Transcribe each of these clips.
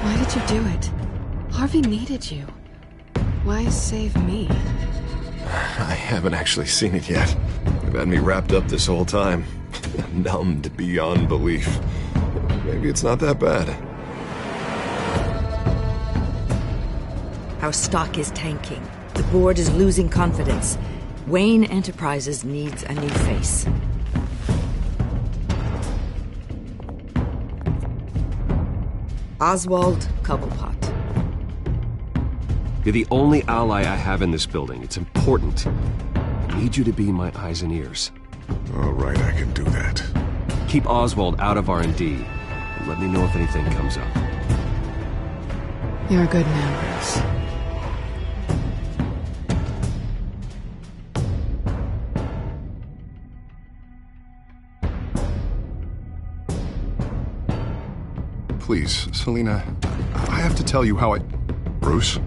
Why did you do it? Harvey needed you. Why save me? I haven't actually seen it yet. You've had me wrapped up this whole time. Numbed beyond belief. Maybe it's not that bad. Our stock is tanking. The board is losing confidence. Wayne Enterprises needs a new face. Oswald Cobblepot. You're the only ally I have in this building. It's important. I need you to be my eyes and ears. All right, I can do that. Keep Oswald out of R&D, and let me know if anything comes up. You're a good man, Bruce. Please, Selina, I have to tell you how I... Bruce?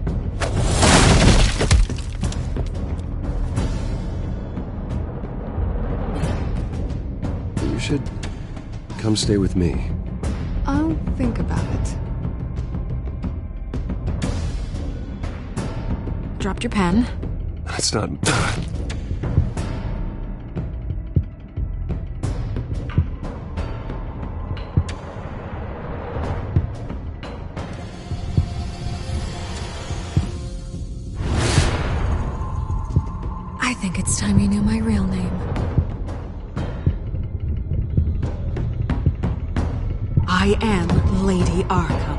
You should come stay with me. I'll think about it. Dropped your pen. That's not... I think it's time you knew my real name. I am Lady Arkham.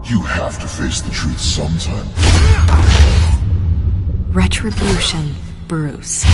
You have to face the truth sometime. Retribution, Bruce.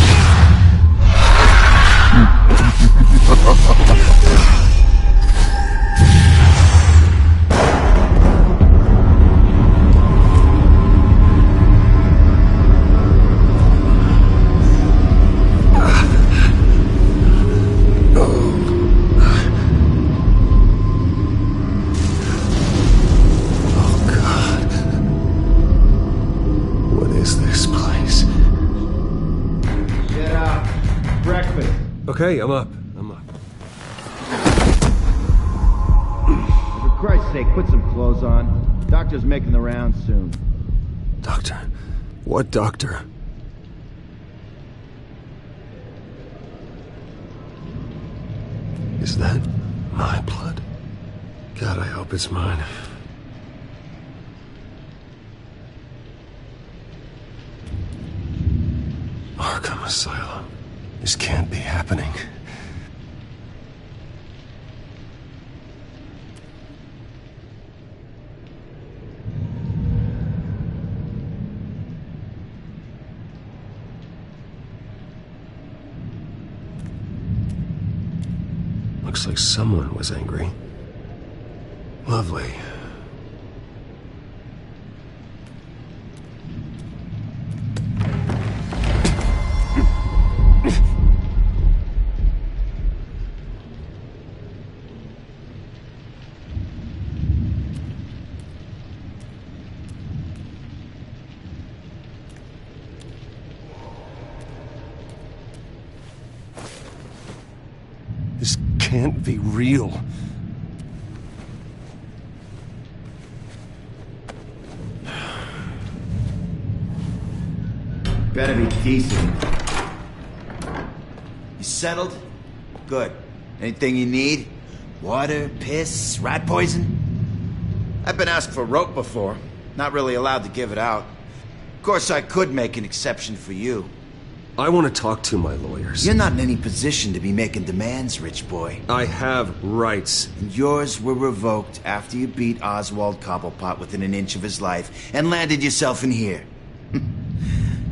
Okay, I'm up. For Christ's sake, put some clothes on. Doctor's making the rounds soon. Doctor? What doctor? Is that my blood? God, I hope it's mine. Arkham Asylum. This can't be happening. Looks like someone was angry. Lovely. This can't be real. Better be decent. You settled? Good. Anything you need? Water, piss, rat poison? I've been asked for rope before. Not really allowed to give it out. Of course, I could make an exception for you. I want to talk to my lawyers. You're not in any position to be making demands, rich boy. I have rights. And yours were revoked after you beat Oswald Cobblepot within an inch of his life and landed yourself in here.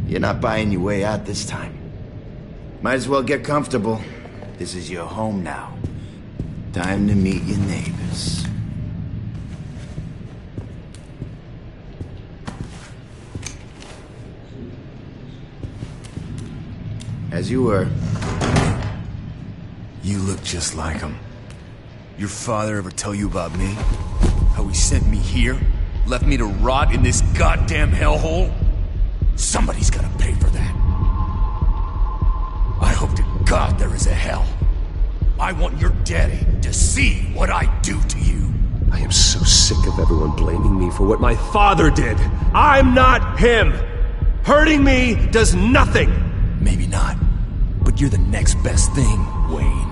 You're not buying your way out this time. Might as well get comfortable. This is your home now. Time to meet your neighbors. As you were. You look just like him. Your father ever tell you about me? How he sent me here? Left me to rot in this goddamn hellhole? Somebody's gotta pay for that. I hope to God there is a hell. I want your daddy to see what I do to you. I am so sick of everyone blaming me for what my father did. I'm not him. Hurting me does nothing. Maybe not, but you're the next best thing, Wayne.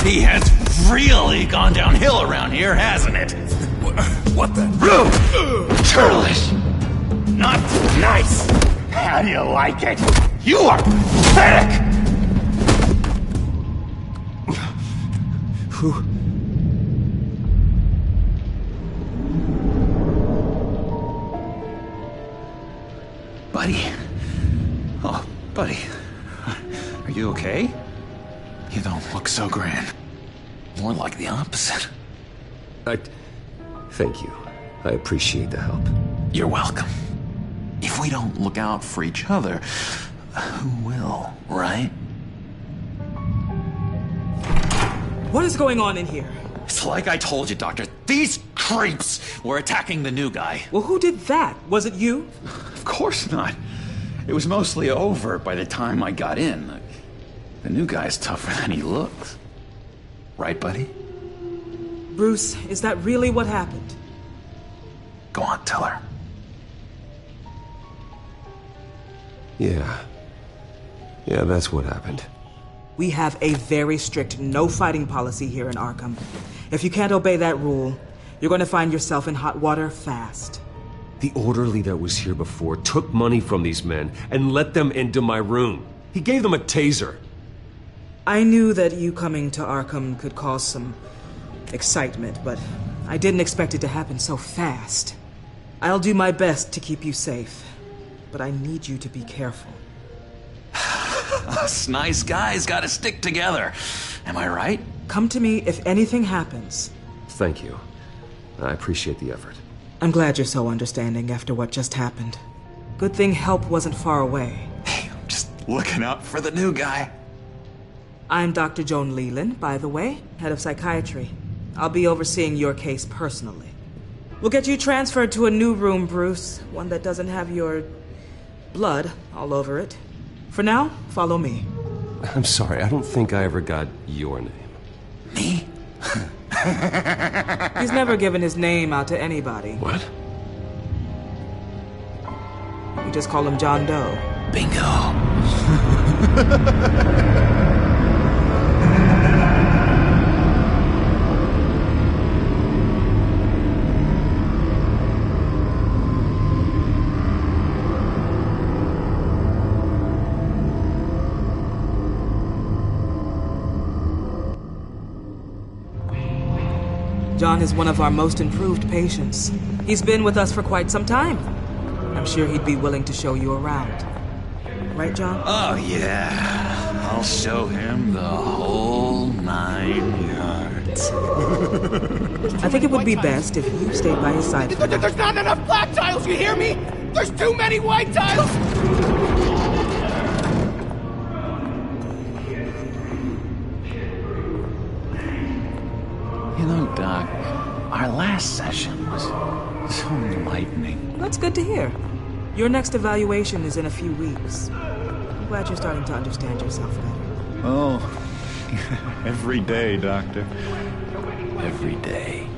He has really gone downhill around here, hasn't it? What the? Churlish. Not nice. How do you like it? You are pathetic. Who? Buddy. Oh, buddy. Are you okay? You don't look so grand. More like the opposite. Thank you. I appreciate the help. You're welcome. If we don't look out for each other, who will, right? What is going on in here? It's like I told you, Doctor. These creeps were attacking the new guy. Well, who did that? Was it you? Of course not. It was mostly over by the time I got in. The new guy's tougher than he looks. Right, buddy? Bruce, is that really what happened? Go on, tell her. Yeah, that's what happened. We have a very strict no fighting policy here in Arkham. If you can't obey that rule, you're going to find yourself in hot water fast. The orderly that was here before took money from these men and let them into my room. He gave them a taser. I knew that you coming to Arkham could cause some excitement, but I didn't expect it to happen so fast. I'll do my best to keep you safe, but I need you to be careful. Us nice guys gotta stick together. Am I right? Come to me if anything happens. Thank you. I appreciate the effort. I'm glad you're so understanding after what just happened. Good thing help wasn't far away. Hey, I'm just looking out for the new guy. I'm Dr. Joan Leland, by the way, head of psychiatry. I'll be overseeing your case personally. We'll get you transferred to a new room, Bruce. One that doesn't have your blood all over it. For now, follow me. I'm sorry, I don't think I ever got your name. Me? He's never given his name out to anybody. What? We just call him John Doe. Bingo. John is one of our most improved patients. He's been with us for quite some time. I'm sure he'd be willing to show you around. Right, John? Oh, yeah. I'll show him the whole 9 yards. I think it would be best if you stayed by his side. There's not enough black tiles, you hear me? There's too many white tiles! You know, Doc, our last session was so enlightening. That's good to hear. Your next evaluation is in a few weeks. I'm glad you're starting to understand yourself better. Oh, every day, Doctor. Every day.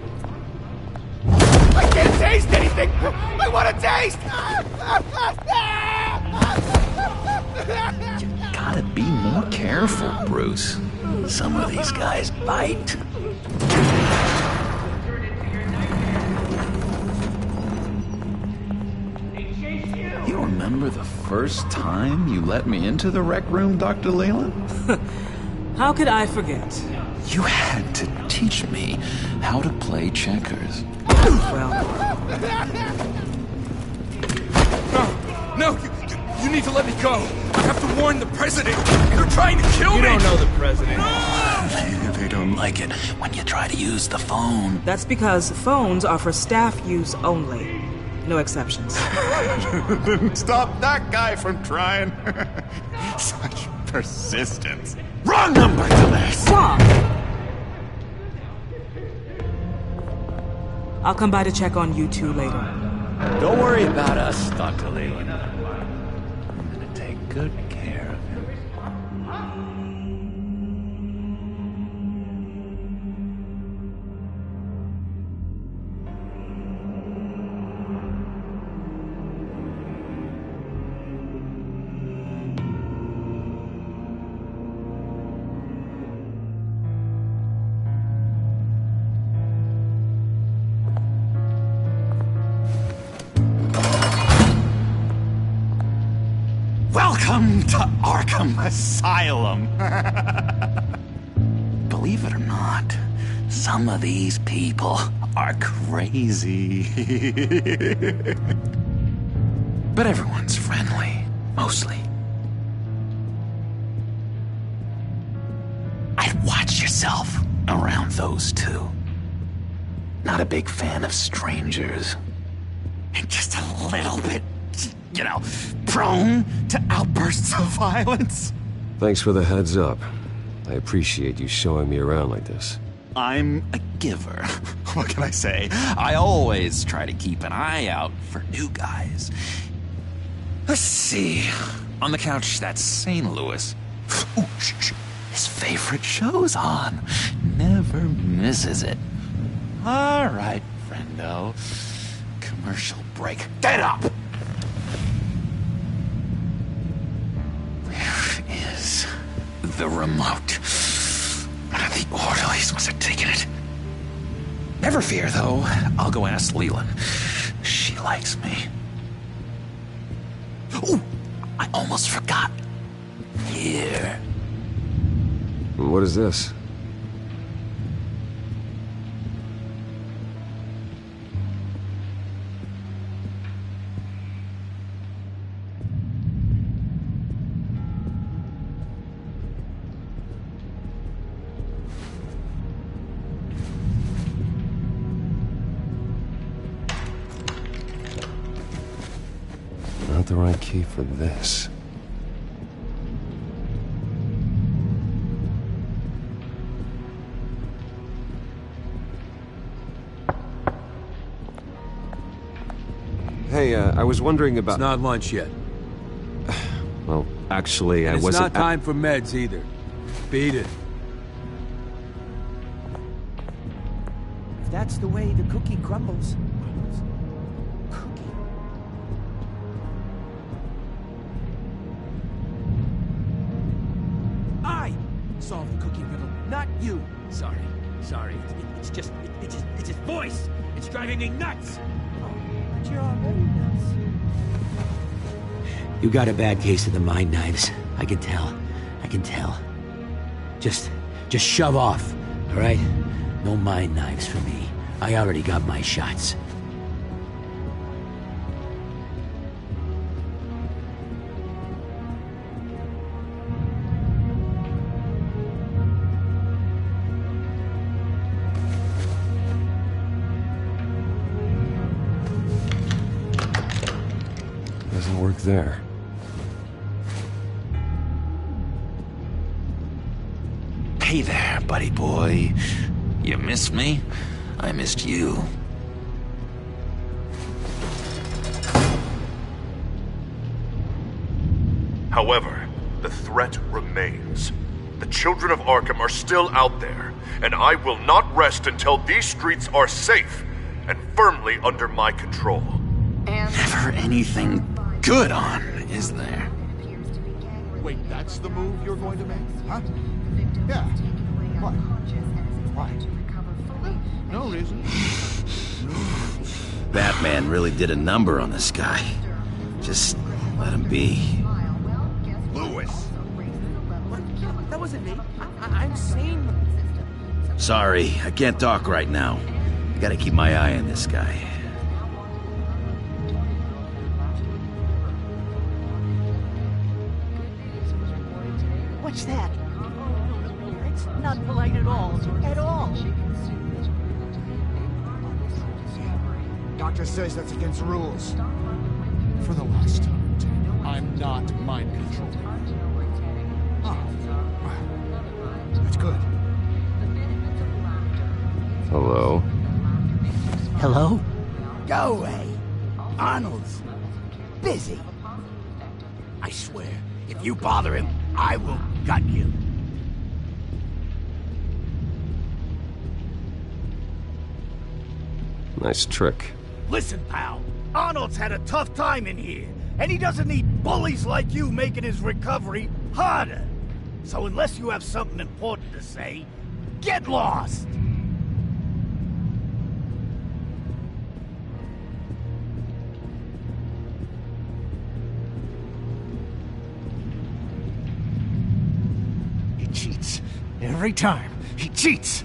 I can't taste anything! I want to taste! You gotta be more careful, Bruce. Some of these guys bite. You remember the first time you let me into the rec room, Dr. Leland? How could I forget? You had to teach me how to play checkers. Well, No, you need to let me go. I have to warn the president. They're trying to kill me. You don't know the president. They don't like it when you try to use the phone. that's because phones are for staff use only. No exceptions. Stop that guy from trying. Such persistence. Wrong number to this. Stop! I'll come by to check on you two later. Don't worry about us, Dr. Leland. I'm gonna take good care of him. Welcome to Arkham Asylum. Believe it or not, some of these people are crazy. But everyone's friendly, mostly. I'd watch yourself around those two. Not a big fan of strangers. And just a little bit, you know, prone to outbursts of violence. Thanks for the heads up. I appreciate you showing me around like this. I'm a giver. What can I say? I always try to keep an eye out for new guys. Let's see. On the couch, that's St. Louis. Ooh, shh. His favorite show's on. Never misses it. All right, friendo. Commercial break. Get up! Where is the remote? One of the orderlies must have taken it. Never fear, though. I'll go ask Leland. She likes me. Ooh, I almost forgot. Here. What is this? Not the right key for this. Hey, I was wondering about... It's not lunch yet. Well, actually, I It's wasn't... not time for meds either. Beat it. If that's the way the cookie crumbles. Cookie. I solved the cookie riddle, not you. Sorry. It's just his voice. It's driving me nuts. But you're already nuts. You got a bad case of the mind knives. I can tell. Just shove off, all right? No mind knives for me. I already got my shots. Doesn't work there. Hey there, buddy boy. You missed me? I missed you. However, the threat remains. The Children of Arkham are still out there, and I will not rest until these streets are safe and firmly under my control. Never anything good on, is there? Wait, that's the move you're going to make? Huh? Yeah, What? Why? No reason. Batman really did a number on this guy. Just let him be. Lewis! What? That wasn't me. I'm sane. Sorry, I can't talk right now. I gotta keep my eye on this guy. What's that? It's not polite at all. At all. Doctor says that's against the rules. For the last time, I'm not mind controlled. Oh. That's good. Hello? Hello? Go away. Arnold's busy. I swear, if you bother him, I will gut you. Nice trick. Listen, pal. Arnold's had a tough time in here, and he doesn't need bullies like you making his recovery harder. So unless you have something important to say, get lost! He cheats. Every time. He cheats!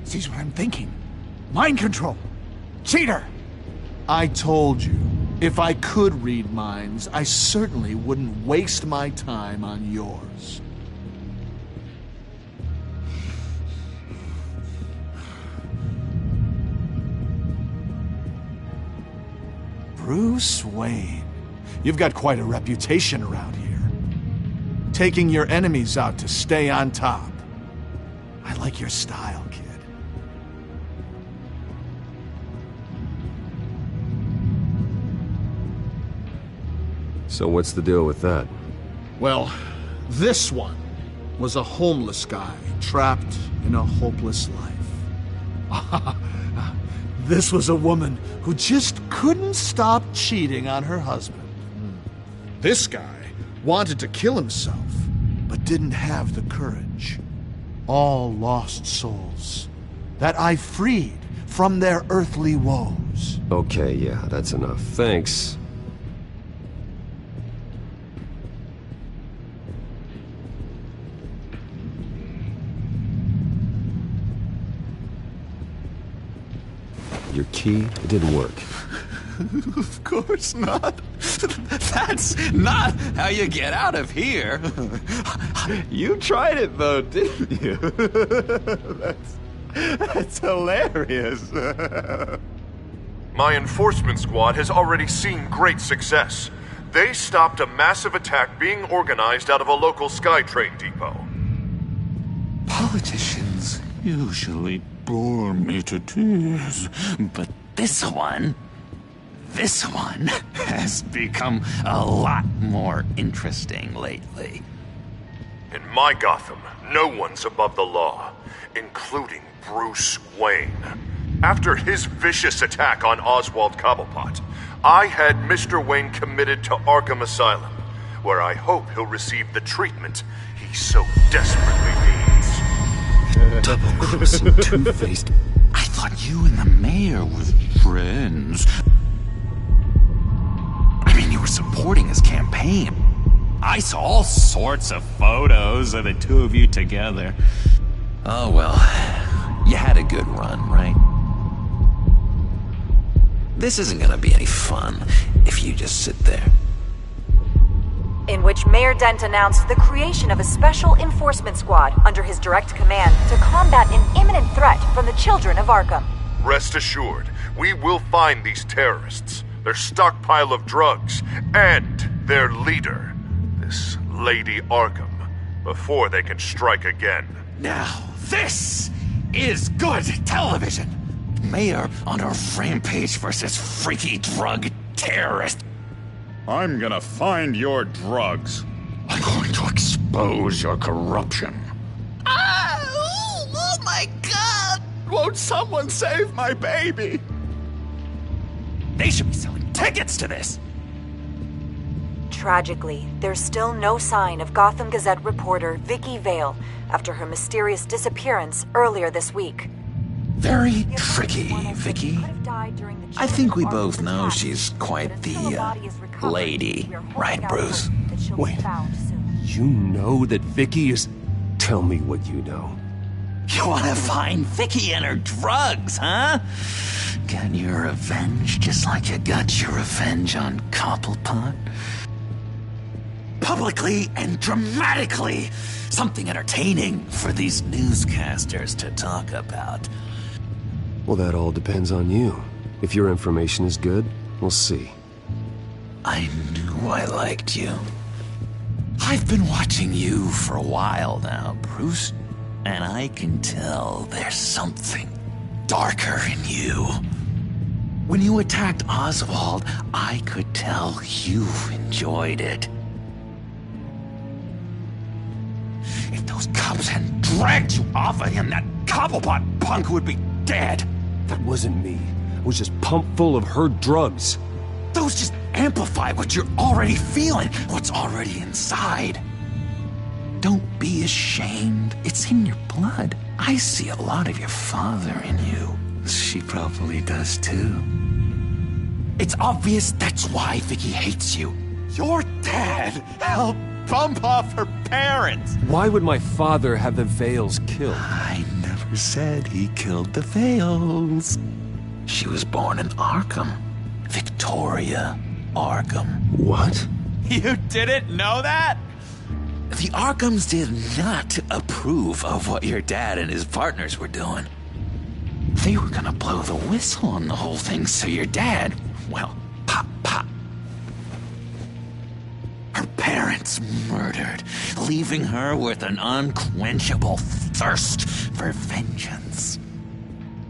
Sees what I'm thinking. Mind control! Cheater! I told you, if I could read minds, I certainly wouldn't waste my time on yours. Bruce Wayne. You've got quite a reputation around here. Taking your enemies out to stay on top. I like your style, kid. So what's the deal with that? Well, this one was a homeless guy trapped in a hopeless life. This was a woman who just couldn't stop cheating on her husband. This guy wanted to kill himself, but didn't have the courage. All lost souls that I freed from their earthly woes. Okay, yeah, that's enough. Thanks. Your key, it didn't work. Of course not. That's not how you get out of here. You tried it though, didn't you? That's hilarious. My enforcement squad has already seen great success. They stopped a massive attack being organized out of a local SkyTrain depot. Politicians usually bore me to tears, but this one has become a lot more interesting lately. In my Gotham, no one's above the law, including Bruce Wayne. After his vicious attack on Oswald Cobblepot, I had Mr. Wayne committed to Arkham Asylum, where I hope he'll receive the treatment he so desperately needs. Double-crossing, two-faced. I thought you and the mayor were friends. I mean, you were supporting his campaign. I saw all sorts of photos of the two of you together. Oh, well, you had a good run, right? This isn't gonna be any fun if you just sit there. In which Mayor Dent announced the creation of a special enforcement squad under his direct command to combat an imminent threat from the Children of Arkham. Rest assured, we will find these terrorists, their stockpile of drugs, and their leader, this Lady Arkham, before they can strike again. Now, this is good television! Mayor on a rampage versus freaky drug terrorist. I'm gonna find your drugs. I'm going to expose your corruption. Oh my God! Won't someone save my baby? They should be selling tickets to this. Tragically, there's still no sign of Gotham Gazette reporter Vicky Vale after her mysterious disappearance earlier this week. Very tricky, Vicky. I think we both know she's quite the, lady, right, Bruce? Wait, you know that Vicky is... Tell me what you know. You want to find Vicky and her drugs, huh? Get your revenge just like you got your revenge on Cobblepot? Publicly and dramatically. Something entertaining for these newscasters to talk about. Well, that all depends on you. If your information is good, we'll see. I knew I liked you. I've been watching you for a while now, Bruce. And I can tell there's something darker in you. When you attacked Oswald, I could tell you enjoyed it. If those cops hadn't dragged you off of him, that Cobblepot punk would be dead. That wasn't me. I was just pumped full of her drugs. Those just amplify what you're already feeling, what's already inside. Don't be ashamed. It's in your blood. I see a lot of your father in you. She probably does too. It's obvious that's why Vicky hates you. Your dad helped bump off her parents. Why would my father have the Vales killed? I never said he killed the Vales. She was born in Arkham. Victoria Arkham. What? You didn't know that? The Arkhams did not approve of what your dad and his partners were doing. They were gonna blow the whistle on the whole thing, so your dad, well, pop. Her parents murdered, leaving her with an unquenchable thirst for vengeance.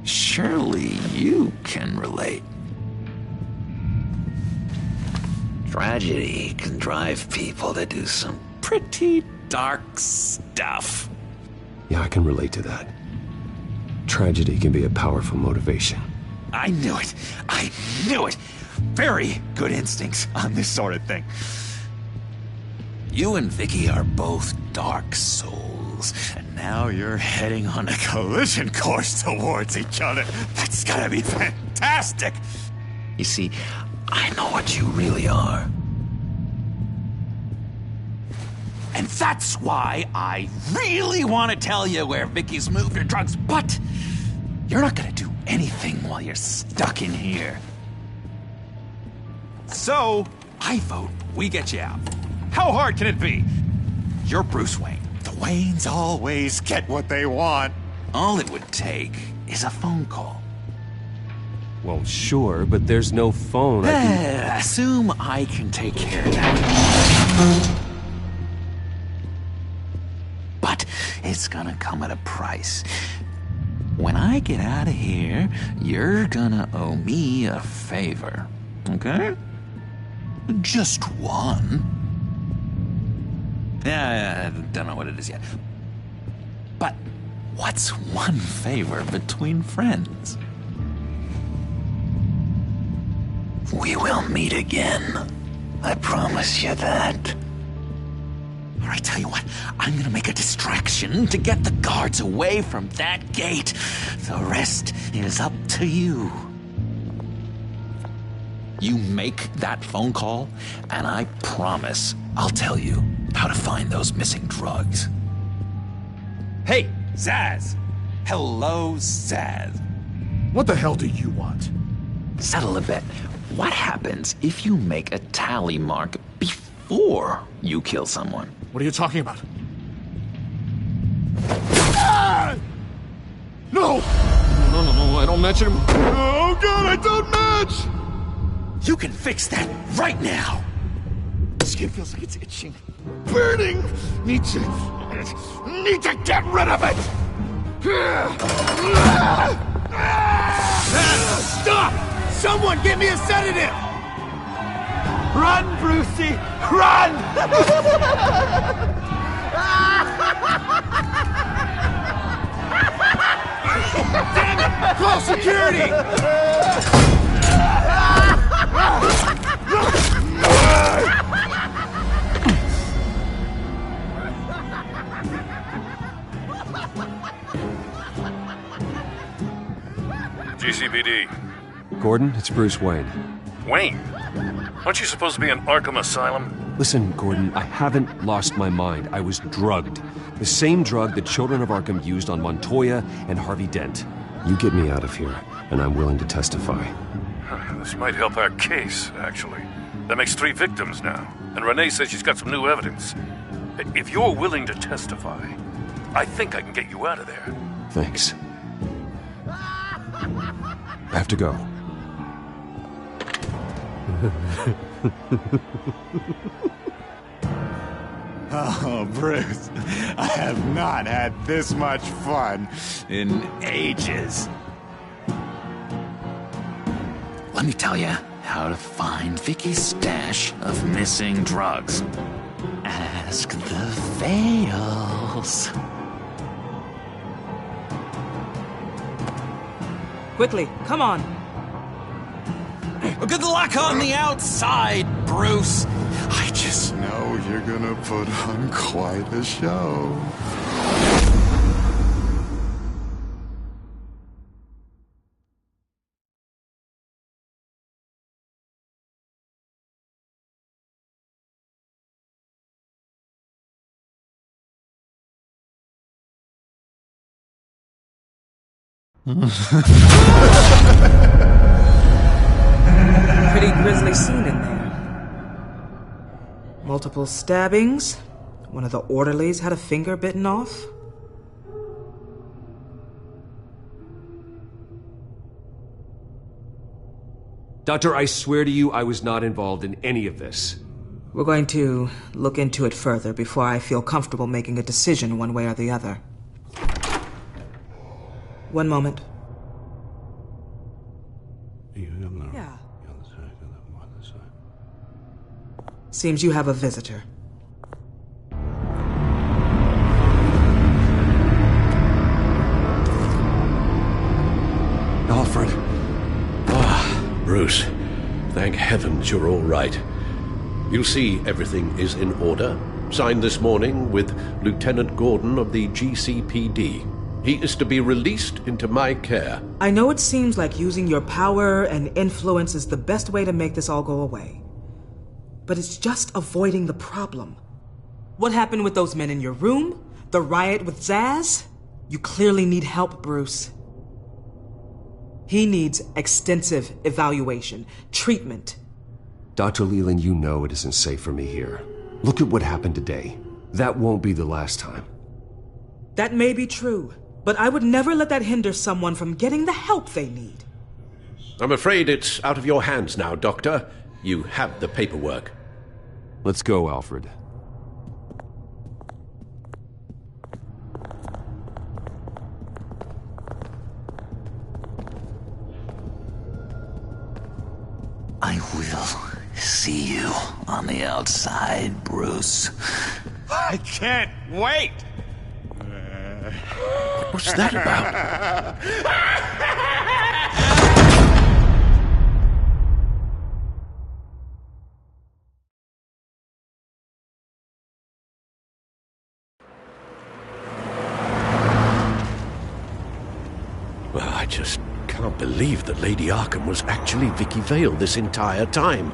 Surely you can relate. Tragedy can drive people to do some pretty dark stuff. Yeah, I can relate to that. Tragedy can be a powerful motivation. I knew it. I knew it. Very good instincts on this sort of thing. You and Vicky are both dark souls, and now you're heading on a collision course towards each other. That's gotta be fantastic. You see, I know what you really are. And that's why I really want to tell you where Vicky's moved her drugs, but you're not gonna do anything while you're stuck in here. So, I vote we get you out. How hard can it be? You're Bruce Wayne. The Waynes always get what they want. All it would take is a phone call. Well, sure, but there's no phone. Assume I can take care of that. But it's gonna come at a price. When I get out of here, you're gonna owe me a favor, okay? Just one. Yeah, I don't know what it is yet. But what's one favor between friends? We will meet again. I promise you that. All right, tell you what, I'm gonna make a distraction to get the guards away from that gate. The rest is up to you. You make that phone call, and I promise I'll tell you how to find those missing drugs. Hey, Zaz! Hello, Zaz. What the hell do you want? Settle a bet. What happens if you make a tally mark before you kill someone? What are you talking about? Ah! No! No, I don't match him. Oh, God, I don't match! You can fix that right now! Skin feels like it's itching. Burning! Need to get rid of it! Stop! Someone get me a sedative! Run, Brucey! Run! Damn it! Call security! GCPD. Gordon, it's Bruce Wayne. Wayne? Aren't you supposed to be in Arkham Asylum? Listen, Gordon, I haven't lost my mind. I was drugged. The same drug the Children of Arkham used on Montoya and Harvey Dent. You get me out of here, and I'm willing to testify. This might help our case, actually. That makes 3 victims now, and Renee says she's got some new evidence. If you're willing to testify, I think I can get you out of there. Thanks. I have to go. Oh, Bruce, I have not had this much fun in ages. Let me tell you how to find Vicky's stash of missing drugs. Ask the Vales. Quickly, come on. Good luck on the outside, Bruce. I just know you're gonna put on quite a show. Pretty grisly scene in there. Multiple stabbings. One of the orderlies had a finger bitten off. Doctor, I swear to you I was not involved in any of this. We're going to look into it further before I feel comfortable making a decision one way or the other. One moment. Yeah. Seems you have a visitor. Alfred. Bruce. Thank heavens you're all right. You'll see everything is in order. Signed this morning with Lieutenant Gordon of the GCPD. He is to be released into my care. I know it seems like using your power and influence is the best way to make this all go away. But it's just avoiding the problem. What happened with those men in your room? The riot with Zaz? You clearly need help, Bruce. He needs extensive evaluation, treatment. Dr. Leland, you know it isn't safe for me here. Look at what happened today. That won't be the last time. That may be true, but I would never let that hinder someone from getting the help they need. I'm afraid it's out of your hands now, Doctor. You have the paperwork. Let's go, Alfred. I will see you on the outside, Bruce. I can't wait! What's that about? Well, I just can't believe that Lady Arkham was actually Vicky Vale this entire time.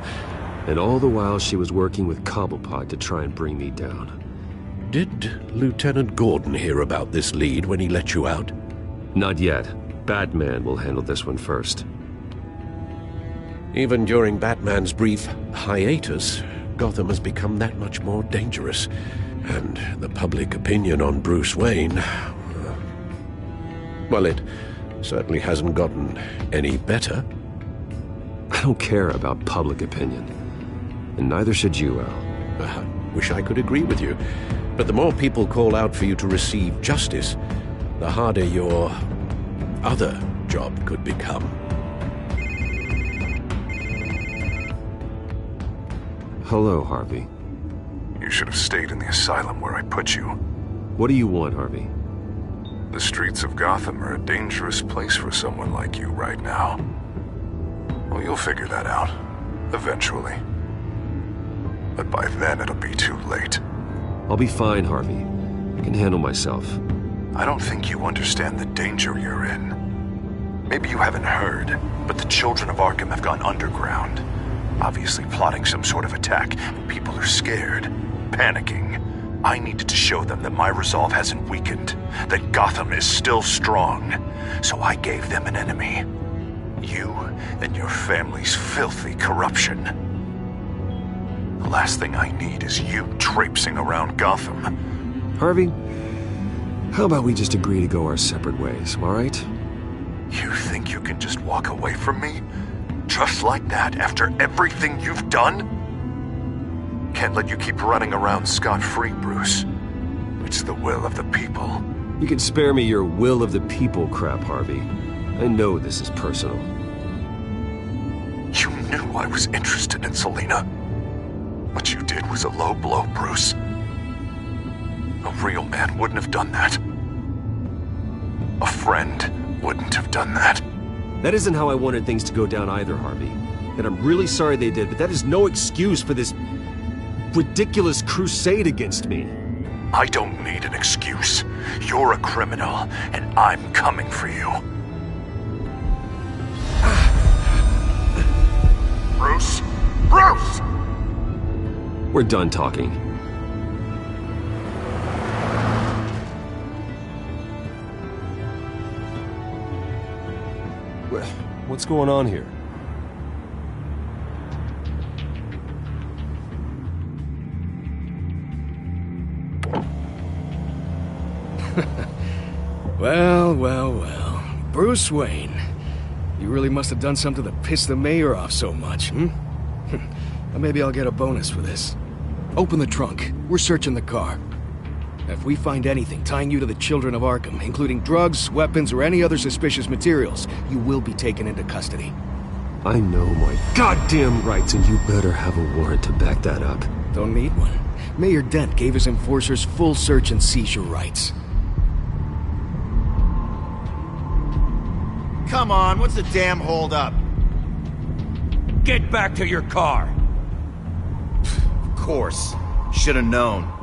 And all the while she was working with Cobblepot to try and bring me down. Did Lieutenant Gordon hear about this lead when he let you out? Not yet. Batman will handle this one first. Even during Batman's brief hiatus, Gotham has become that much more dangerous. And the public opinion on Bruce Wayne... well, it certainly hasn't gotten any better. I don't care about public opinion. And neither should you, Al. I wish I could agree with you. But the more people call out for you to receive justice, the harder your other job could become. Hello, Harvey. You should have stayed in the asylum where I put you. What do you want, Harvey? The streets of Gotham are a dangerous place for someone like you right now. Well, you'll figure that out. Eventually. But by then it'll be too late. I'll be fine, Harvey. I can handle myself. I don't think you understand the danger you're in. Maybe you haven't heard, but the Children of Arkham have gone underground. Obviously plotting some sort of attack. People are scared, panicking. I needed to show them that my resolve hasn't weakened, that Gotham is still strong. So I gave them an enemy. You and your family's filthy corruption. The last thing I need is you traipsing around Gotham. Harvey, how about we just agree to go our separate ways, all right? You think you can just walk away from me? Just like that, after everything you've done? Can't let you keep running around scot-free, Bruce. It's the will of the people. You can spare me your will of the people crap, Harvey. I know this is personal. You knew I was interested in Selina. What you did was a low blow, Bruce. A real man wouldn't have done that. A friend wouldn't have done that. That isn't how I wanted things to go down either, Harvey. And I'm really sorry they did, but that is no excuse for this ridiculous crusade against me. I don't need an excuse. You're a criminal, and I'm coming for you. Bruce? Bruce! We're done talking. What's going on here? Well. Bruce Wayne. You really must have done something to piss the mayor off so much, hmm? Well, maybe I'll get a bonus for this. Open the trunk. We're searching the car. If we find anything tying you to the Children of Arkham, including drugs, weapons, or any other suspicious materials, you will be taken into custody. I know my goddamn rights, and you better have a warrant to back that up. Don't need one. Mayor Dent gave his enforcers full search and seizure rights. Come on, what's the damn holdup? Get back to your car! Of course. Should've known.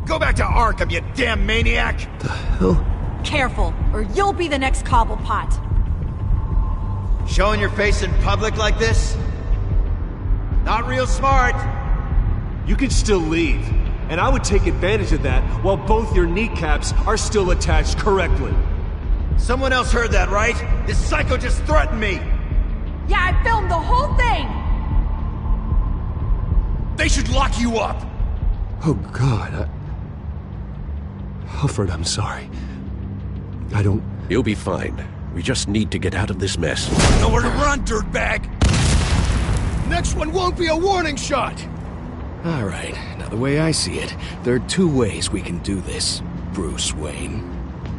Go back to Arkham, you damn maniac! The hell? Careful, or you'll be the next Cobblepot. Showing your face in public like this? Not real smart. You could still leave, and I would take advantage of that while both your kneecaps are still attached correctly. Someone else heard that, right? This psycho just threatened me! Yeah, I filmed the whole thing! They should lock you up! Oh, God, Alfred, I'm sorry. I don't... You'll be fine. We just need to get out of this mess. Nowhere to run, dirtbag! Next one won't be a warning shot! Alright, now the way I see it, there are two ways we can do this, Bruce Wayne.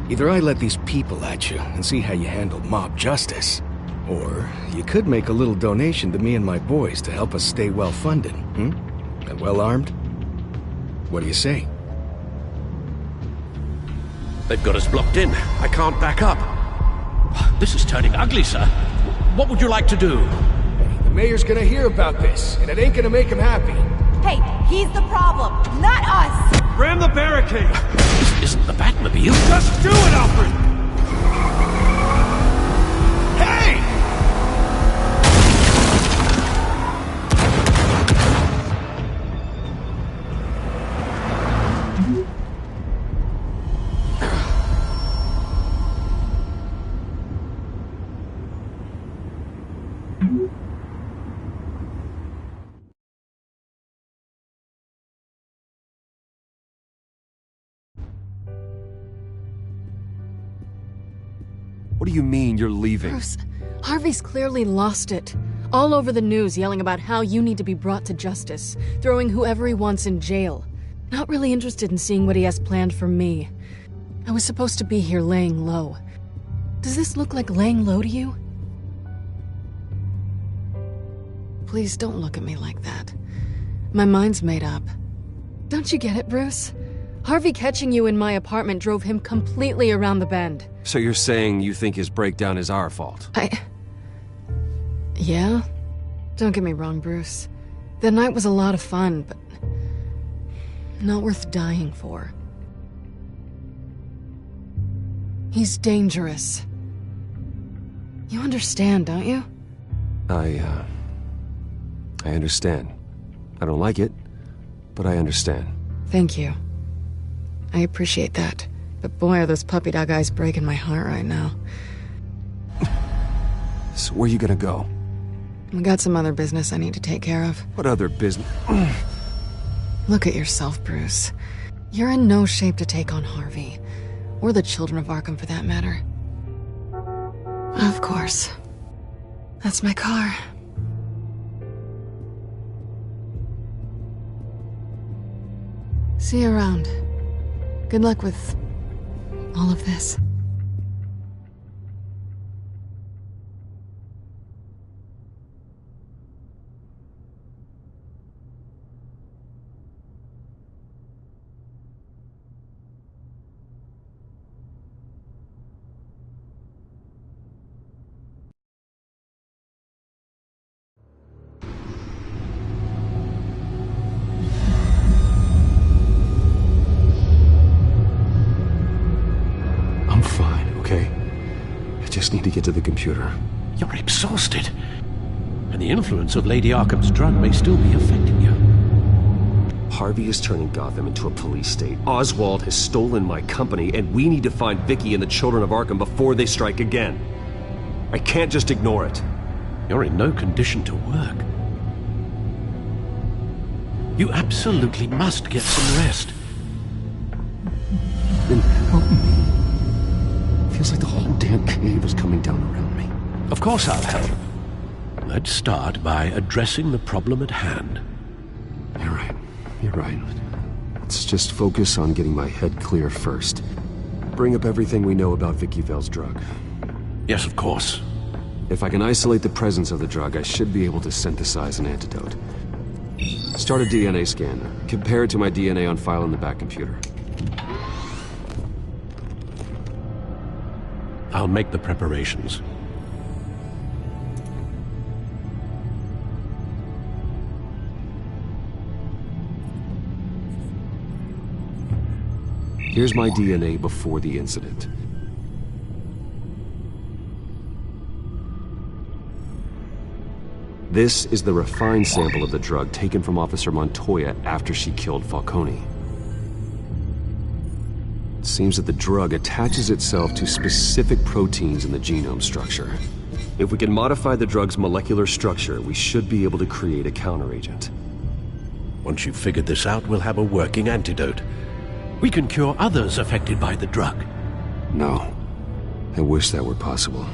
Either I let these people at you and see how you handle mob justice, or you could make a little donation to me and my boys to help us stay well-funded, and well-armed? What do you say? They've got us blocked in. I can't back up. This is turning ugly, sir. What would you like to do? The mayor's gonna hear about this, and it ain't gonna make him happy. Hey, he's the problem, not us! Ram the barricade! This isn't the Batmobile. Just do it, Alfred! Hey! What do you mean you're leaving? Bruce, Harvey's clearly lost it. All over the news yelling about how you need to be brought to justice, throwing whoever he wants in jail. Not really interested in seeing what he has planned for me. I was supposed to be here laying low. Does this look like laying low to you? Please don't look at me like that. My mind's made up. Don't you get it, Bruce? Harvey catching you in my apartment drove him completely around the bend. So you're saying you think his breakdown is our fault? Yeah? Don't get me wrong, Bruce. The night was a lot of fun, but not worth dying for. He's dangerous. You understand, don't you? I understand. I don't like it, but I understand. Thank you. I appreciate that. But boy, are those puppy dog eyes breaking my heart right now. So where you gonna go? I got some other business I need to take care of. What other business? Look at yourself, Bruce. You're in no shape to take on Harvey. Or the Children of Arkham, for that matter. Of course. That's my car. See you around. Good luck with all of this. Just need to get to the computer. You're exhausted. And the influence of Lady Arkham's drug may still be affecting you. Harvey is turning Gotham into a police state. Oswald has stolen my company, and we need to find Vicky and the Children of Arkham before they strike again. I can't just ignore it. You're in no condition to work. You absolutely must get some rest. Then help me. Feels like the whole damn cave is coming down around me. Of course I'll help. Let's start by addressing the problem at hand. You're right. Let's just focus on getting my head clear first. Bring up everything we know about Vicky Vale's drug. Yes, of course. If I can isolate the presence of the drug, I should be able to synthesize an antidote. Start a DNA scan. Compare it to my DNA on file in the back computer. I'll make the preparations. Here's my DNA before the incident. This is the refined sample of the drug taken from Officer Montoya after she killed Falcone. It seems that the drug attaches itself to specific proteins in the genome structure. If we can modify the drug's molecular structure, we should be able to create a counteragent. Once you've figured this out, we'll have a working antidote. We can cure others affected by the drug. No. I wish that were possible.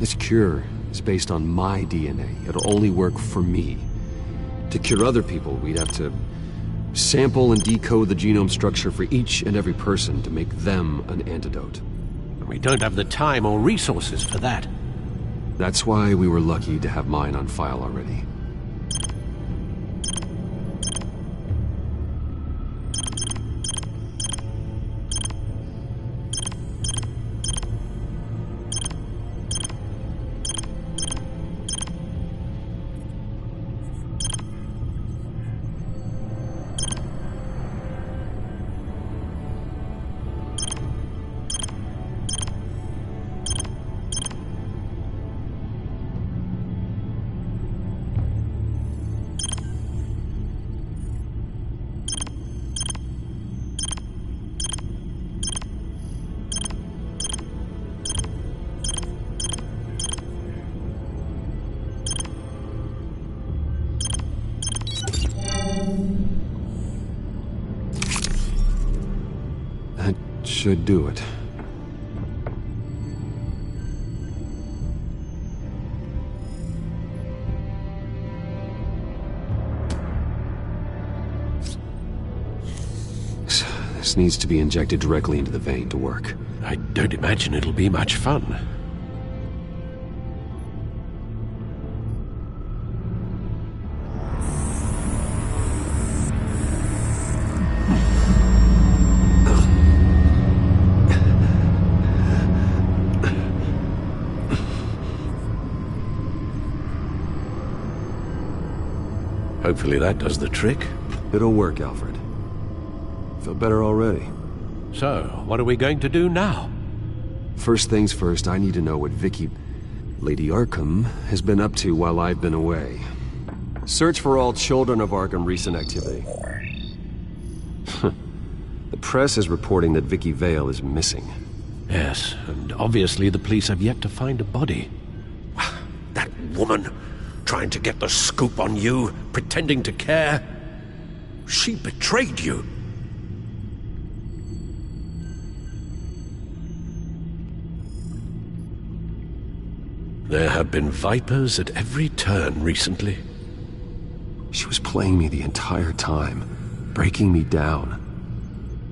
This cure is based on my DNA. It'll only work for me. To cure other people, we'd have to sample and decode the genome structure for each and every person to make them an antidote. We don't have the time or resources for that. That's why we were lucky to have mine on file already. That should do it. This needs to be injected directly into the vein to work. I don't imagine it'll be much fun. Hopefully that does the trick. It'll work, Alfred. Feel better already. So, what are we going to do now? First things first, I need to know what Vicky... Lady Arkham has been up to while I've been away. Search for all Children of Arkham recent activity. The press is reporting that Vicky Vale is missing. Yes, and obviously the police have yet to find a body. That woman, trying to get the scoop on you, pretending to care. She betrayed you. There have been vipers at every turn recently. She was playing me the entire time, breaking me down.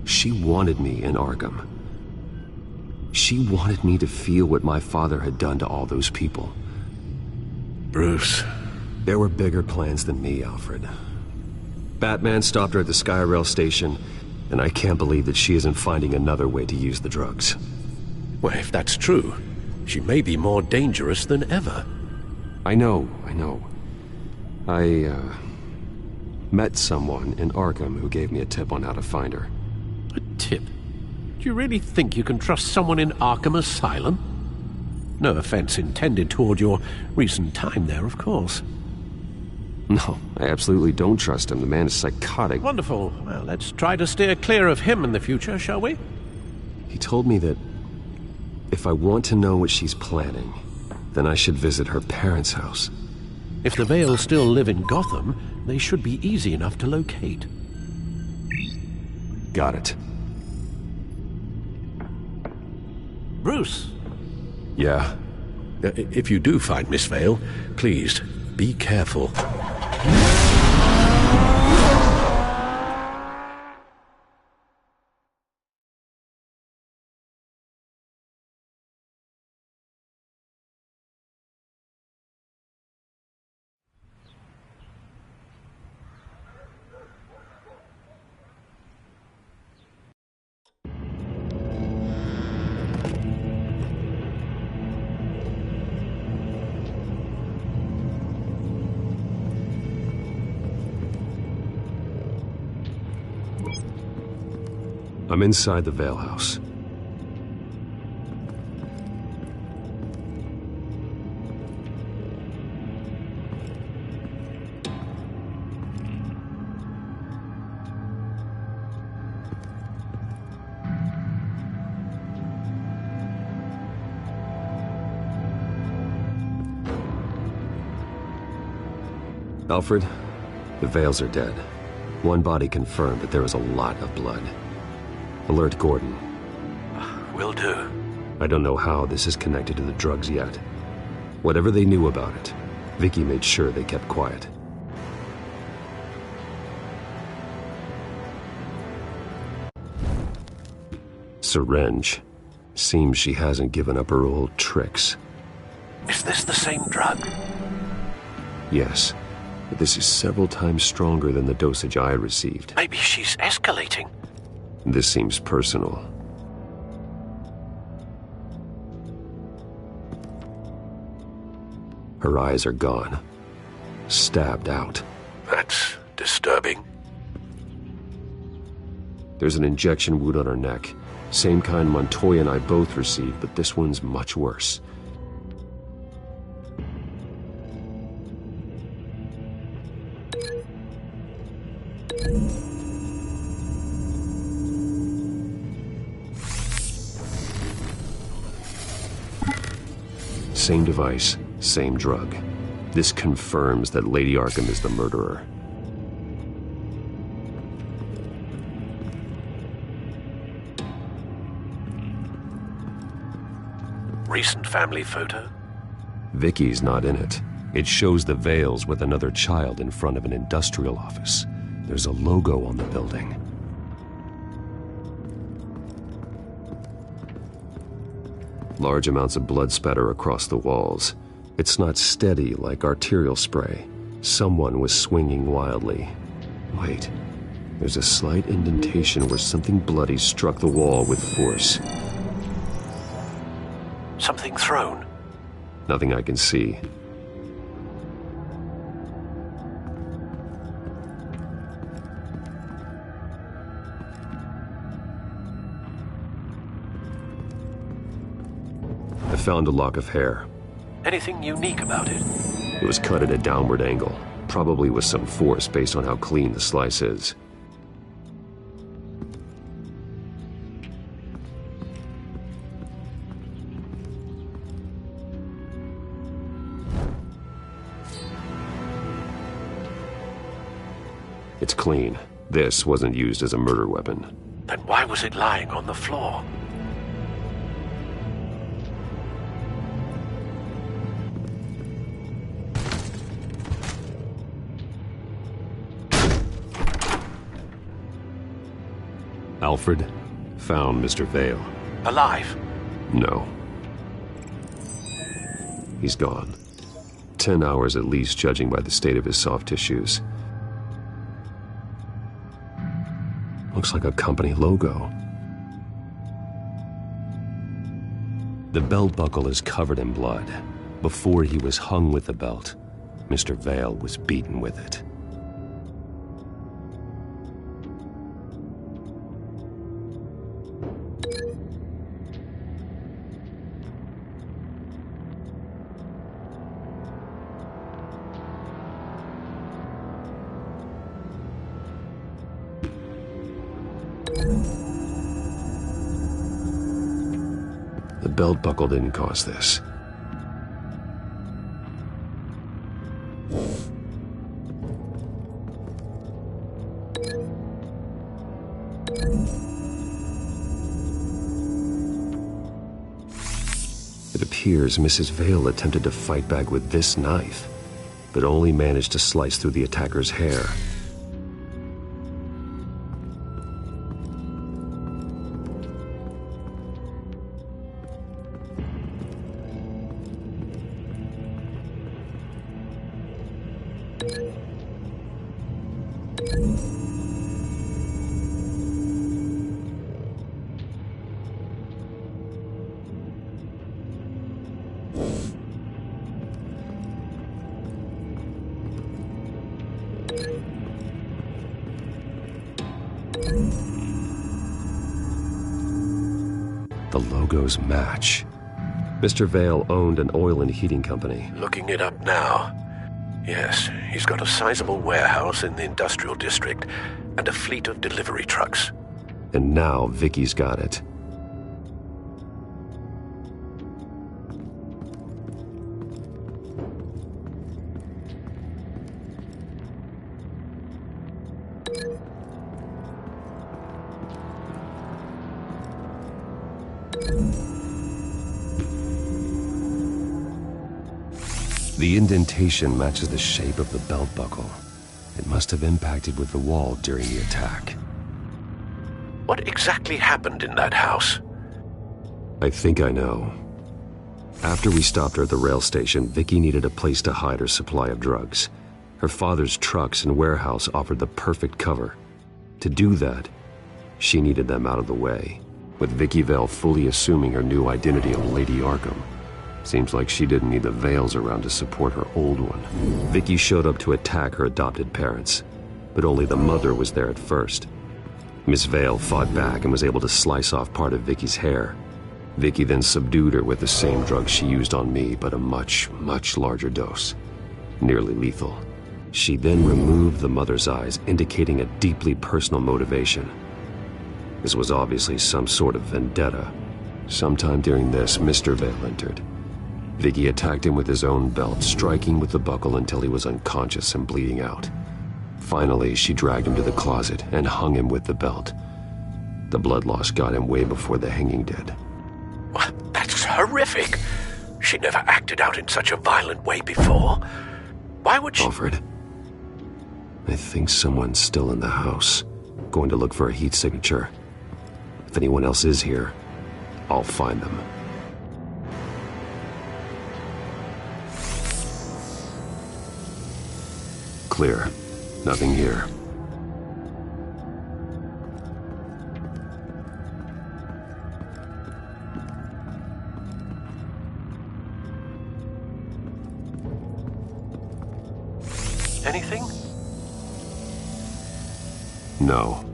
She wanted me in Arkham. She wanted me to feel what my father had done to all those people. Bruce. There were bigger plans than me, Alfred. Batman stopped her at the Skyrail station, and I can't believe that she isn't finding another way to use the drugs. Well, if that's true, she may be more dangerous than ever. I know. I met someone in Arkham who gave me a tip on how to find her. A tip? Do you really think you can trust someone in Arkham Asylum? No offense intended toward your recent time there, of course. No, I absolutely don't trust him. The man is psychotic. Wonderful. Well, let's try to steer clear of him in the future, shall we? He told me that if I want to know what she's planning, then I should visit her parents' house. If the Vales still live in Gotham, they should be easy enough to locate. Got it. Bruce! Yeah? If you do find Miss Vale, please, be careful. I'm inside the Vale house. Alfred, the Vales are dead. One body confirmed, but there is a lot of blood. Alert Gordon. Will do. I don't know how this is connected to the drugs yet. Whatever they knew about it, Vicky made sure they kept quiet. Syringe. Seems she hasn't given up her old tricks. Is this the same drug? Yes, but this is several times stronger than the dosage I received. Maybe she's escalating. This seems personal. Her eyes are gone. Stabbed out. That's disturbing. There's an injection wound on her neck. Same kind Montoya and I both received, but this one's much worse. Same device, same drug. This confirms that Lady Arkham is the murderer. Recent family photo? Vicky's not in it. It shows the Vales with another child in front of an industrial office. There's a logo on the building. Large amounts of blood spatter across the walls. It's not steady like arterial spray. Someone was swinging wildly. Wait, there's a slight indentation where something bloody struck the wall with force. Something thrown? Nothing I can see. I found a lock of hair. Anything unique about it? It was cut at a downward angle, probably with some force based on how clean the slice is. It's clean. This wasn't used as a murder weapon. Then why was it lying on the floor? Alfred found Mr. Vale. Alive? No. He's gone. 10 hours at least, judging by the state of his soft tissues. Looks like a company logo. The belt buckle is covered in blood. Before he was hung with the belt, Mr. Vale was beaten with it. The belt buckle didn't cause this. It appears Mrs. Vale attempted to fight back with this knife, but only managed to slice through the attacker's hair. The logos match. Mr. Vale owned an oil and heating company. Looking it up now. Yes, he's got a sizable warehouse in the industrial district and a fleet of delivery trucks. And now Vicky's got it. The indentation matches the shape of the belt buckle. It must have impacted with the wall during the attack. What exactly happened in that house? I think I know. After we stopped her at the rail station, Vicky needed a place to hide her supply of drugs. Her father's trucks and warehouse offered the perfect cover. To do that, she needed them out of the way, with Vicky Vale fully assuming her new identity of Lady Arkham. Seems like she didn't need the Vales around to support her old one. Vicky showed up to attack her adopted parents, but only the mother was there at first. Miss Vale fought back and was able to slice off part of Vicky's hair. Vicky then subdued her with the same drug she used on me, but a much, much larger dose. Nearly lethal. She then removed the mother's eyes, indicating a deeply personal motivation. This was obviously some sort of vendetta. Sometime during this, Mr. Vale entered. Vicky attacked him with his own belt, striking with the buckle until he was unconscious and bleeding out. Finally, she dragged him to the closet and hung him with the belt. The blood loss got him way before the hanging did. That's horrific. She never acted out in such a violent way before. Why would she— Alfred, I think someone's still in the house. Going to look for a heat signature. If anyone else is here, I'll find them. Clear. Nothing here. Anything? No.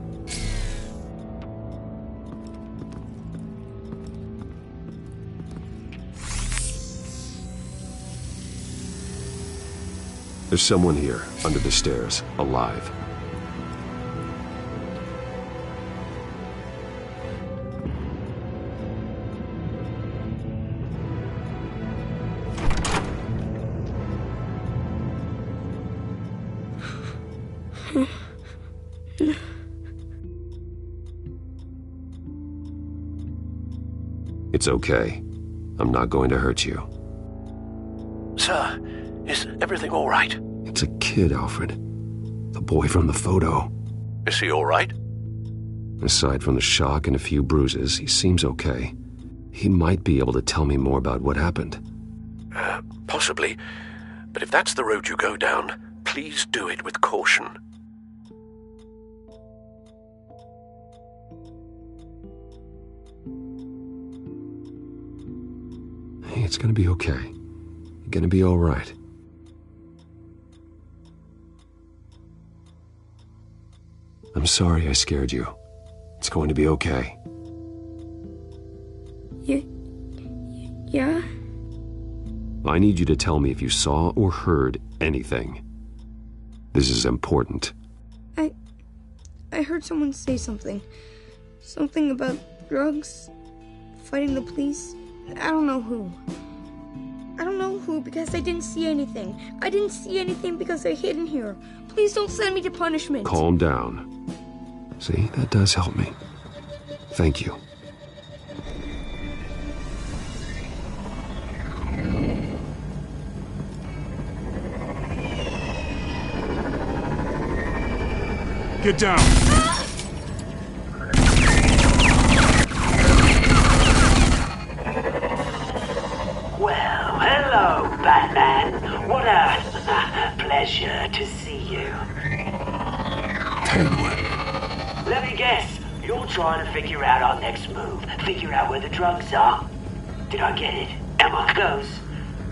There's someone here, under the stairs, alive. It's okay. I'm not going to hurt you. Sir, is everything all right? It's a kid, Alfred. The boy from the photo. Is he all right? Aside from the shock and a few bruises, he seems okay. He might be able to tell me more about what happened. Possibly. But if that's the road you go down, please do it with caution. Hey, it's gonna be okay. You're gonna be all right. I'm sorry I scared you. It's going to be okay. Yeah? I need you to tell me if you saw or heard anything. This is important. I heard someone say something. Something about drugs, fighting the police. I don't know who. I don't know who because I didn't see anything. I didn't see anything because I hid in here. Please don't send me to punishment. Calm down. See, that does help me. Thank you. Get down! Well, hello, Batman. What a pleasure to see you. Let me guess, you're trying to figure out our next move. Figure out where the drugs are. Did I get it? Am I close?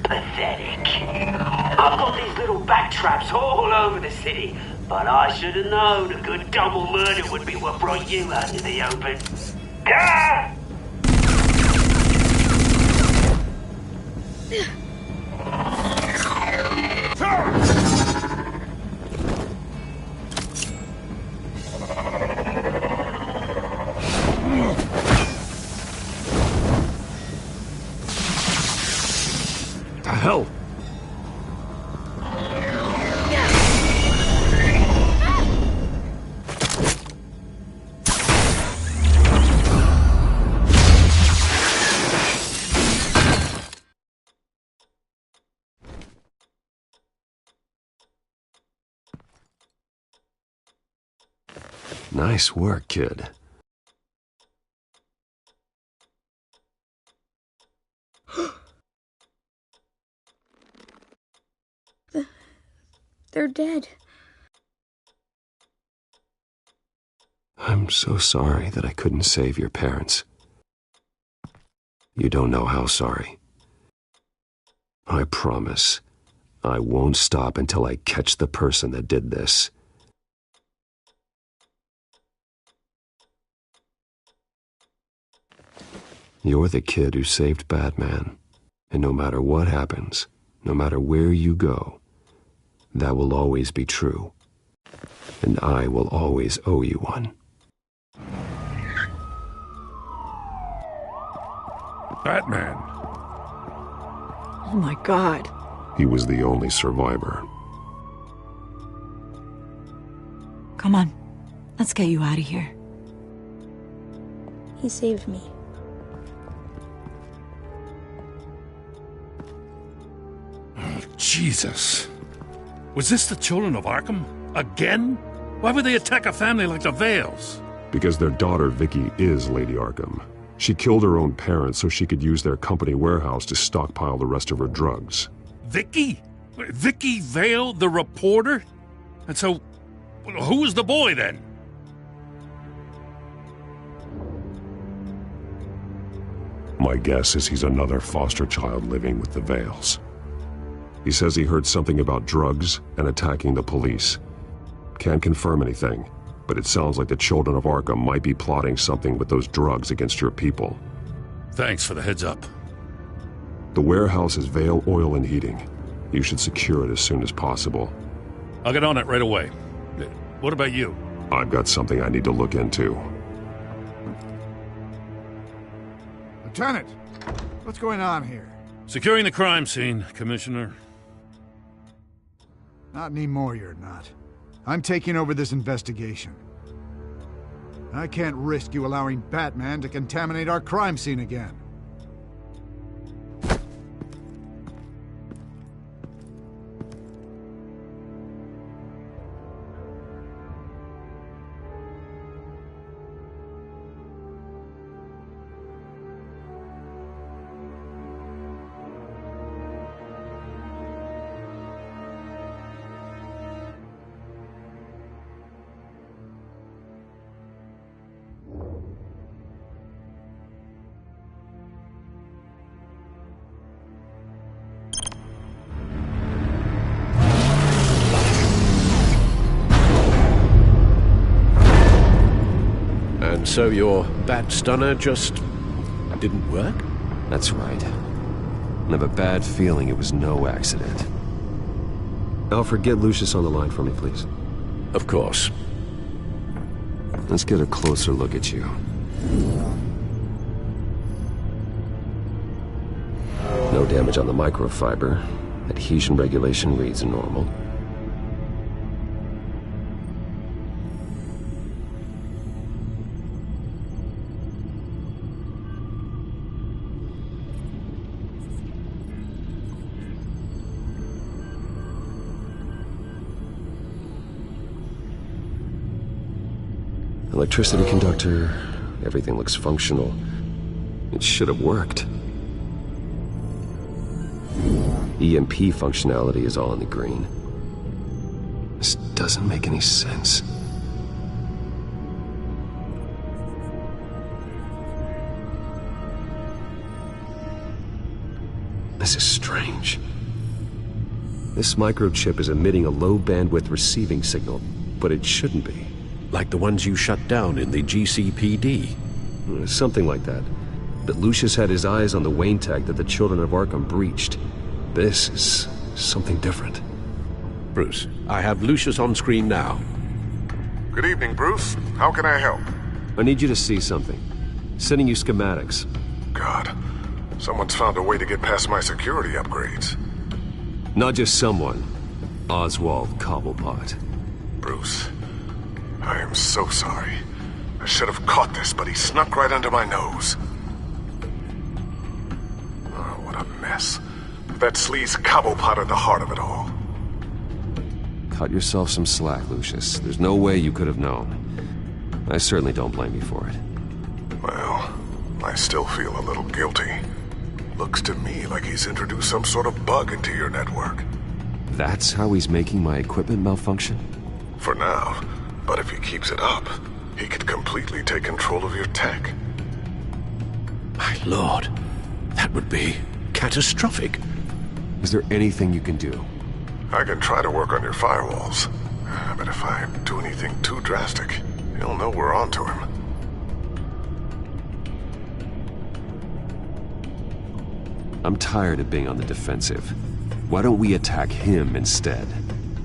Pathetic. I've got these little bat traps all over the city, but I should have known a good double murder would be what brought you out into the open. Ah! The hell? Nice work, kid. They're dead. I'm so sorry that I couldn't save your parents. You don't know how sorry. I promise, I won't stop until I catch the person that did this. You're the kid who saved Batman, and no matter what happens, no matter where you go, that will always be true, and I will always owe you one. Batman. Oh my God. He was the only survivor. Come on, let's get you out of here. He saved me. Oh, Jesus. Was this the Children of Arkham? Again? Why would they attack a family like the Vales? Because their daughter, Vicky, is Lady Arkham. She killed her own parents so she could use their company warehouse to stockpile the rest of her drugs. Vicky? Vicky Vale, the reporter? And so, who was the boy then? My guess is he's another foster child living with the Vales. He says he heard something about drugs and attacking the police. Can't confirm anything, but it sounds like the Children of Arkham might be plotting something with those drugs against your people. Thanks for the heads up. The warehouse is Vale Oil and Heating. You should secure it as soon as possible. I'll get on it right away. What about you? I've got something I need to look into. Lieutenant, what's going on here? Securing the crime scene, Commissioner. Not anymore, you're not. I'm taking over this investigation. I can't risk you allowing Batman to contaminate our crime scene again. So your bat stunner just didn't work? That's right. I have a bad feeling it was no accident. Alfred, get Lucius on the line for me, please. Of course. Let's get a closer look at you. No damage on the microfiber. Adhesion regulation reads normal. Electricity conductor, everything looks functional. It should have worked. EMP functionality is all in the green. This doesn't make any sense. This is strange. This microchip is emitting a low-bandwidth receiving signal, but it shouldn't be. Like the ones you shut down in the GCPD? Something like that. But Lucius had his eyes on the Wayne tag that the Children of Arkham breached. This is something different. Bruce, I have Lucius on screen now. Good evening, Bruce. How can I help? I need you to see something. Sending you schematics. God, someone's found a way to get past my security upgrades. Not just someone. Oswald Cobblepot. Bruce, I am so sorry. I should have caught this, but he snuck right under my nose. Oh, what a mess. That sleaze Cobblepot at the heart of it all. Cut yourself some slack, Lucius. There's no way you could have known. I certainly don't blame you for it. Well, I still feel a little guilty. Looks to me like he's introduced some sort of bug into your network. That's how he's making my equipment malfunction? For now. But if he keeps it up, he could completely take control of your tech. My lord, that would be catastrophic. Is there anything you can do? I can try to work on your firewalls. But if I do anything too drastic, he'll know we're onto him. I'm tired of being on the defensive. Why don't we attack him instead?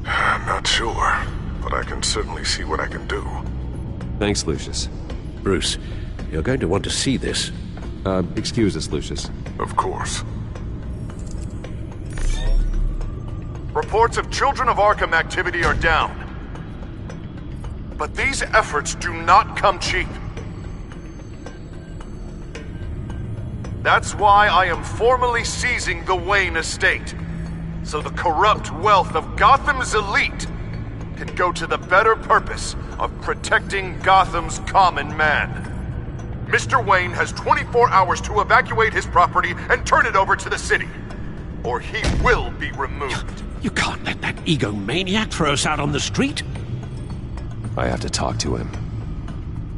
I'm not sure. But I can certainly see what I can do. Thanks, Lucius. Bruce, you're going to want to see this. Excuse us, Lucius. Of course. Reports of Children of Arkham activity are down. But these efforts do not come cheap. That's why I am formally seizing the Wayne estate, so the corrupt wealth of Gotham's elite can go to the better purpose of protecting Gotham's common man. Mr. Wayne has 24 hours to evacuate his property and turn it over to the city, or he will be removed. You can't let that egomaniac throw us out on the street. I have to talk to him.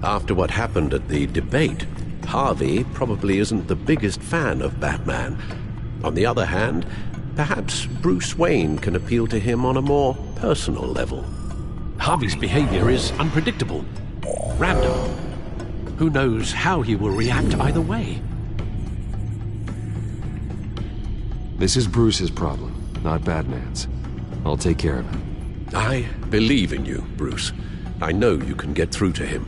After what happened at the debate, Harvey probably isn't the biggest fan of Batman. On the other hand, perhaps Bruce Wayne can appeal to him on a more personal level. Harvey's behavior is unpredictable, random. Who knows how he will react either way? This is Bruce's problem. not Batman's. I'll take care of it. I believe in you, Bruce. I know you can get through to him.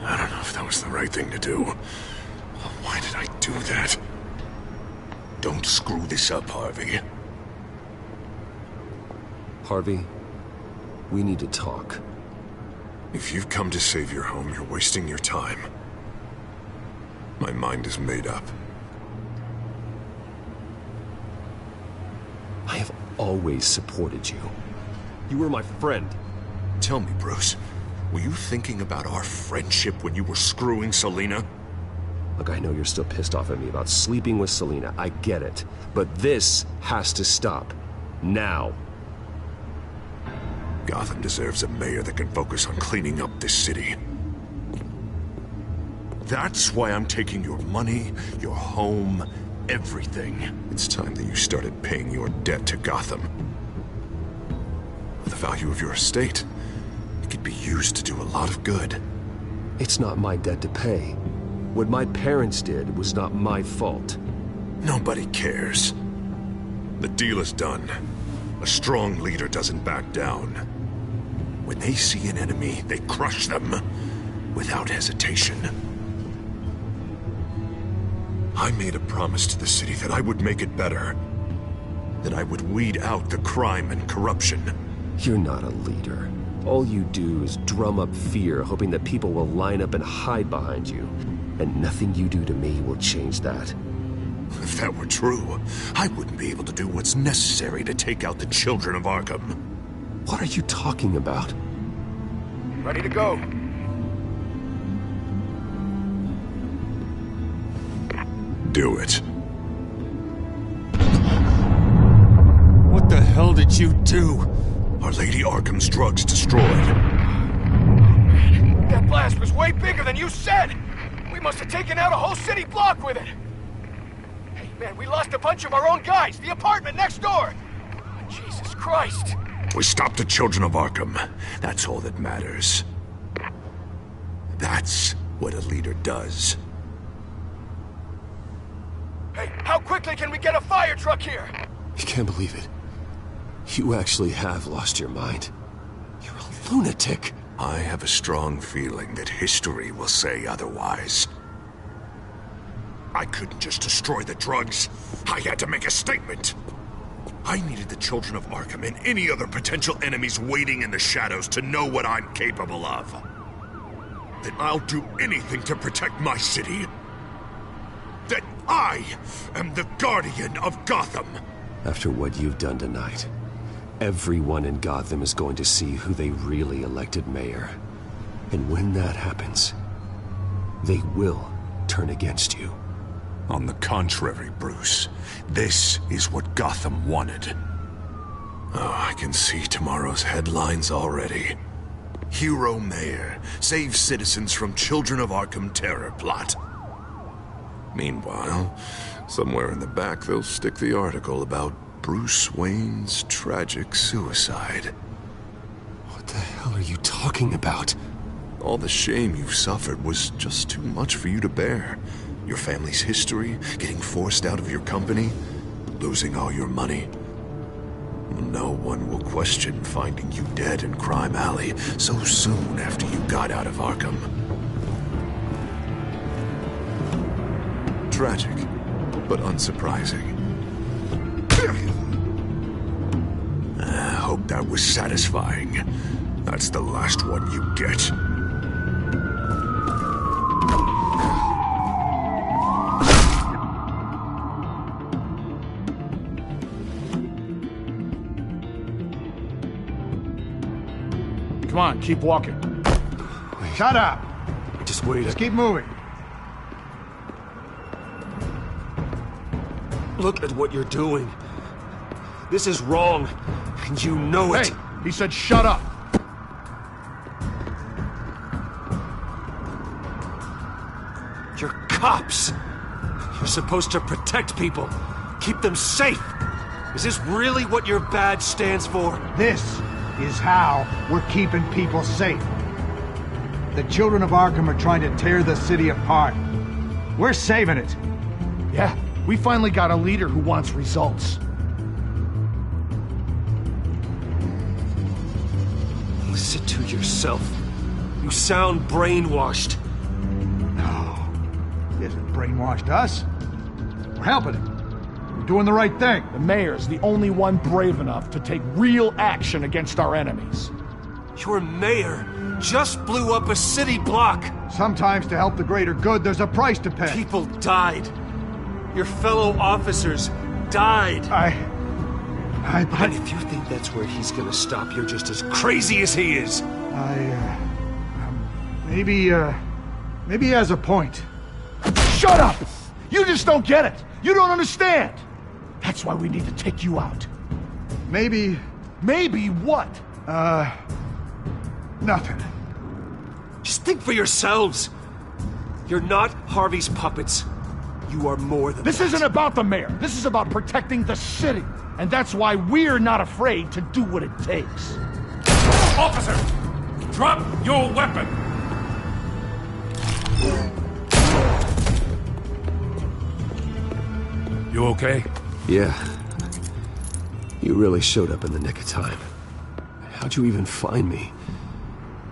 I don't know if that was the right thing to do. Why did I do that? Don't screw this up, Harvey. Harvey, we need to talk. If you've come to save your home, you're wasting your time. My mind is made up. I have always supported you. You were my friend. Tell me, Bruce, were you thinking about our friendship when you were screwing Selina? Look, I know you're still pissed off at me about sleeping with Selina. I get it. But this has to stop. Now. Gotham deserves a mayor that can focus on cleaning up this city. That's why I'm taking your money, your home, everything. It's time that you started paying your debt to Gotham. For the value of your estate, it could be used to do a lot of good. It's not my debt to pay. What my parents did was not my fault. Nobody cares. The deal is done. A strong leader doesn't back down. When they see an enemy, they crush them without hesitation. I made a promise to the city that I would make it better. That I would weed out the crime and corruption. You're not a leader. All you do is drum up fear, hoping that people will line up and hide behind you. And nothing you do to me will change that. If that were true, I wouldn't be able to do what's necessary to take out the Children of Arkham. What are you talking about? Ready to go. Do it. What the hell did you do? Are Lady Arkham's drugs destroyed? That blast was way bigger than you said! We must have taken out a whole city block with it! Hey, man, we lost a bunch of our own guys! The apartment next door! Oh, Jesus Christ! We stopped the Children of Arkham. That's all that matters. That's what a leader does. Hey, how quickly can we get a fire truck here? I can't believe it. You actually have lost your mind. You're a lunatic. I have a strong feeling that history will say otherwise. I couldn't just destroy the drugs. I had to make a statement. I needed the Children of Arkham and any other potential enemies waiting in the shadows to know what I'm capable of. That I'll do anything to protect my city. That I am the guardian of Gotham. After what you've done tonight, everyone in Gotham is going to see who they really elected mayor. And when that happens, they will turn against you. On the contrary, Bruce, this is what Gotham wanted. Oh, I can see tomorrow's headlines already. Hero Mayor saves citizens from Children of Arkham terror plot. Meanwhile, somewhere in the back they'll stick the article about Bruce Wayne's tragic suicide. What the hell are you talking about? All the shame you've suffered was just too much for you to bear. Your family's history, getting forced out of your company, losing all your money. No one will question finding you dead in Crime Alley so soon after you got out of Arkham. Tragic, but unsurprising. I hope that was satisfying. That's the last one you get. Come on, keep walking. Shut up! Just wait. Just keep moving. Look at what you're doing. This is wrong, and you know it. Hey, he said shut up. You're cops. You're supposed to protect people, keep them safe. Is this really what your badge stands for? This is how we're keeping people safe. The Children of Arkham are trying to tear the city apart. We're saving it. Yeah, we finally got a leader who wants results. Listen to yourself. You sound brainwashed. No. He hasn't brainwashed us. We're helping him. We're doing the right thing. The mayor's the only one brave enough to take real action against our enemies. Your mayor just blew up a city block. Sometimes to help the greater good, there's a price to pay. People died. Your fellow officers died. And if you think that's where he's gonna stop, you're just as crazy as he is. Maybe he has a point. Shut up! You just don't get it. You don't understand. That's why we need to take you out. Maybe... Maybe what? Nothing. Just think for yourselves. You're not Harvey's puppets. You are more than This isn't about the mayor. This is about protecting the city. And that's why we're not afraid to do what it takes. Officer! Drop your weapon! You okay? Yeah. You really showed up in the nick of time. How'd you even find me?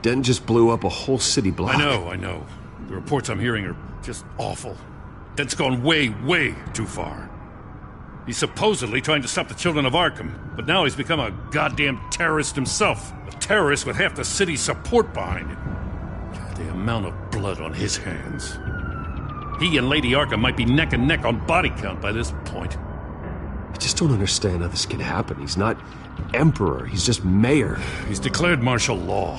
Dent just blew up a whole city block. I know. The reports I'm hearing are just awful. Dent's gone way, way too far. He's supposedly trying to stop the Children of Arkham, but now he's become a goddamn terrorist himself. A terrorist with half the city's support behind him. The amount of blood on his hands. He and Lady Arkham might be neck and neck on body count by this point. I just don't understand how this can happen. He's not emperor, he's just mayor. He's declared martial law.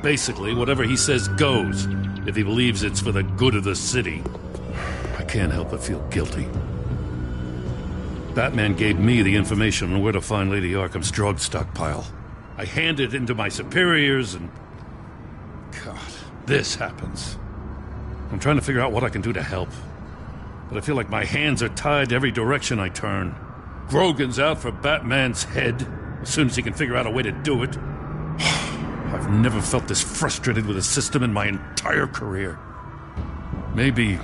Basically, whatever he says goes, if he believes it's for the good of the city. I can't help but feel guilty. Batman gave me the information on where to find Lady Arkham's drug stockpile. I handed it into my superiors and... God, this happens. I'm trying to figure out what I can do to help. But I feel like my hands are tied every direction I turn. Grogan's out for Batman's head, as soon as he can figure out a way to do it. I've never felt this frustrated with a system in my entire career. Maybe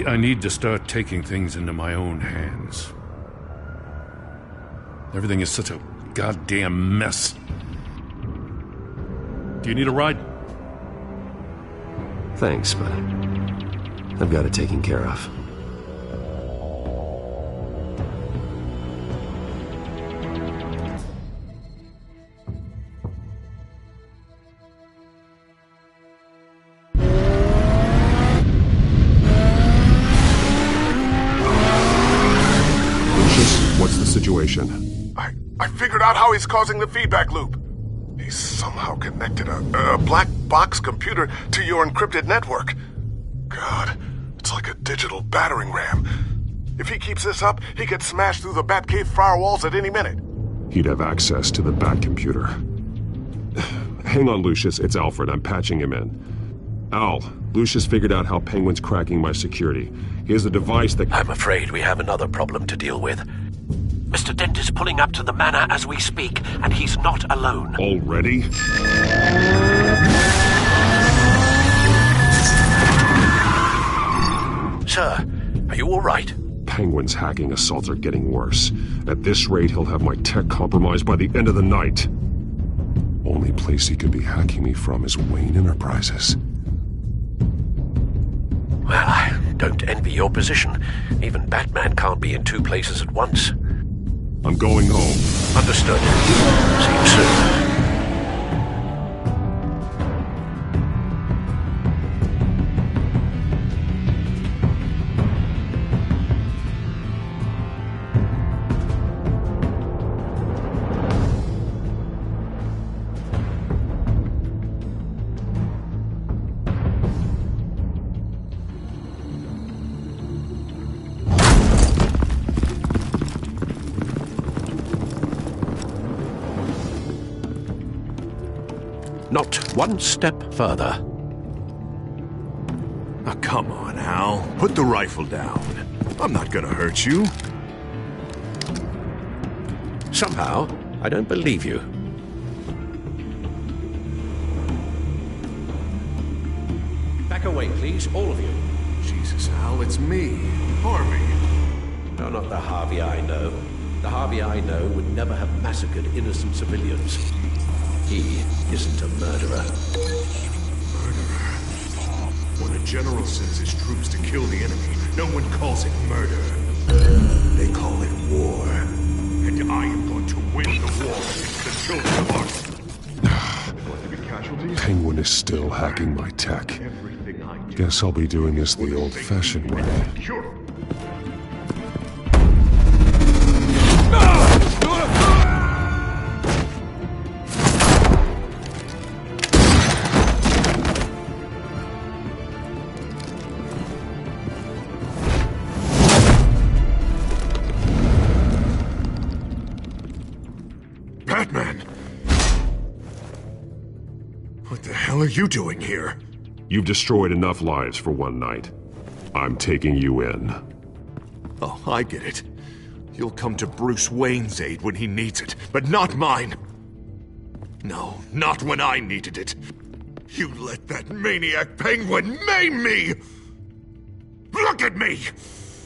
I need to start taking things into my own hands. Everything is such a goddamn mess. Do you need a ride? Thanks, but I've got it taken care of. What's the situation? I figured out how he's causing the feedback loop. He's somehow connected a black box computer to your encrypted network. God, it's like a digital battering ram. If he keeps this up, he could smash through the Batcave firewalls at any minute. He'd have access to the Bat computer. Hang on, Lucius. It's Alfred. I'm patching him in. Al, Lucius figured out how Penguin's cracking my security. He has a device that... I'm afraid we have another problem to deal with. Mr. Dent is pulling up to the manor as we speak, and he's not alone. Already? Sir, are you all right? Penguin's hacking assaults are getting worse. At this rate, he'll have my tech compromised by the end of the night. Only place he could be hacking me from is Wayne Enterprises. Well, I don't envy your position. Even Batman can't be in two places at once. I'm going home. Understood. See you soon. Not one step further. Oh, come on, Al. Put the rifle down. I'm not gonna hurt you. Somehow, I don't believe you. Back away, please, all of you. Jesus, Al, it's me, Harvey. No, not the Harvey I know. The Harvey I know would never have massacred innocent civilians. He isn't a murderer. When a general sends his troops to kill the enemy, no one calls it murder. They call it war. And I am going to win the war against the Children of Arkham. Penguin is still hacking my tech. Guess I'll be doing this the old-fashioned way. Batman! What the hell are you doing here? You've destroyed enough lives for one night. I'm taking you in. Oh, I get it. You'll come to Bruce Wayne's aid when he needs it, but not mine. No, not when I needed it. You let that maniac Penguin maim me! Look at me!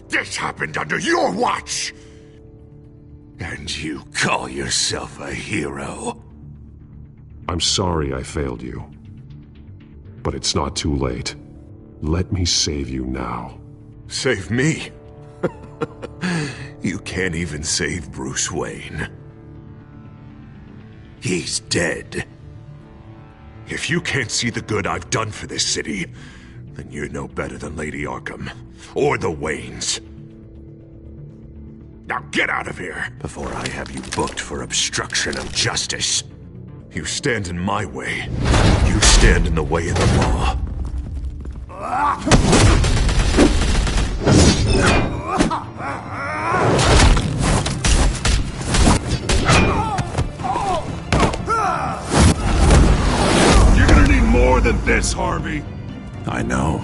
This happened under your watch! And you call yourself a hero? I'm sorry I failed you. But it's not too late. Let me save you now. Save me? You can't even save Bruce Wayne. He's dead. If you can't see the good I've done for this city, then you're no better than Lady Arkham, or the Waynes. Now get out of here, before I have you booked for obstruction of justice. You stand in my way. You stand in the way of the law. You're gonna need more than this, Harvey. I know.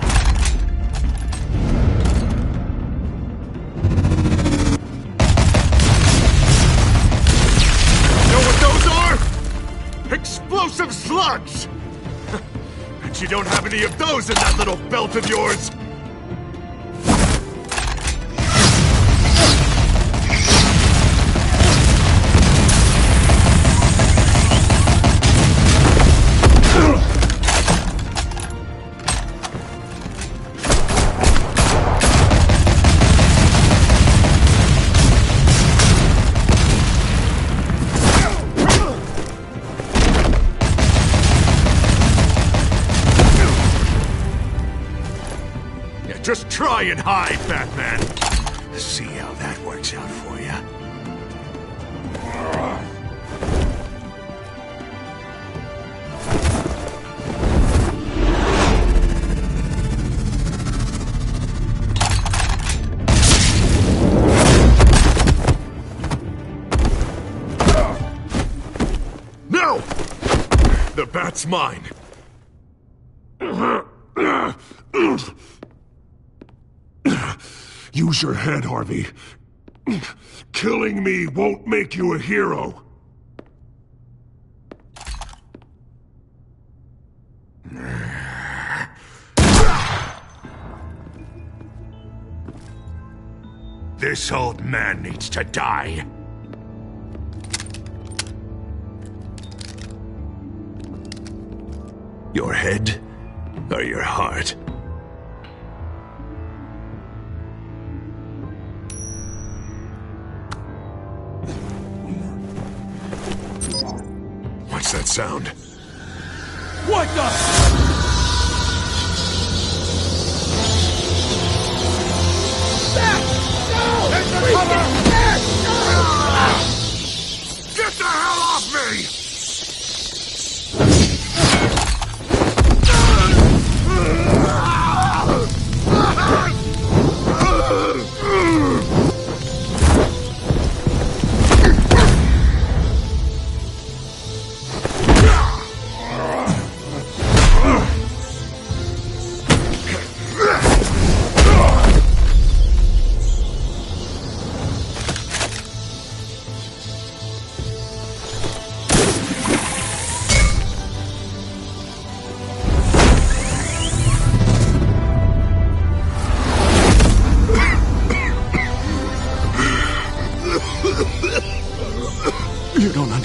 Explosive slugs! And you don't have any of those in that little belt of yours! Just try and hide, Batman. See how that works out for you. No! The bat's mine. Use your head, Harvey. Killing me won't make you a hero. This old man needs to die. Your head or your heart? What's that sound? What the? Get the hell off me!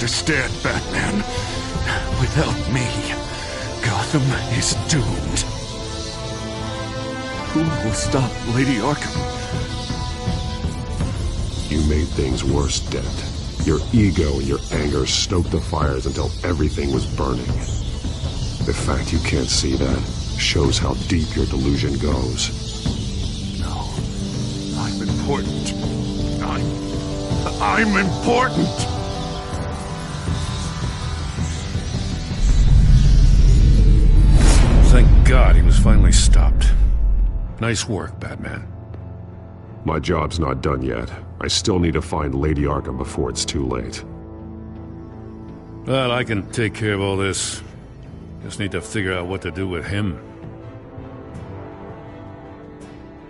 understand, Batman. Without me, Gotham is doomed. Who will stop Lady Arkham? You made things worse, Dent. Your ego and your anger stoked the fires until everything was burning. The fact you can't see that shows how deep your delusion goes. No. I'm important. I'm important! Thank God he was finally stopped. Nice work, Batman. My job's not done yet. I still need to find Lady Arkham before it's too late. Well, I can take care of all this. Just need to figure out what to do with him.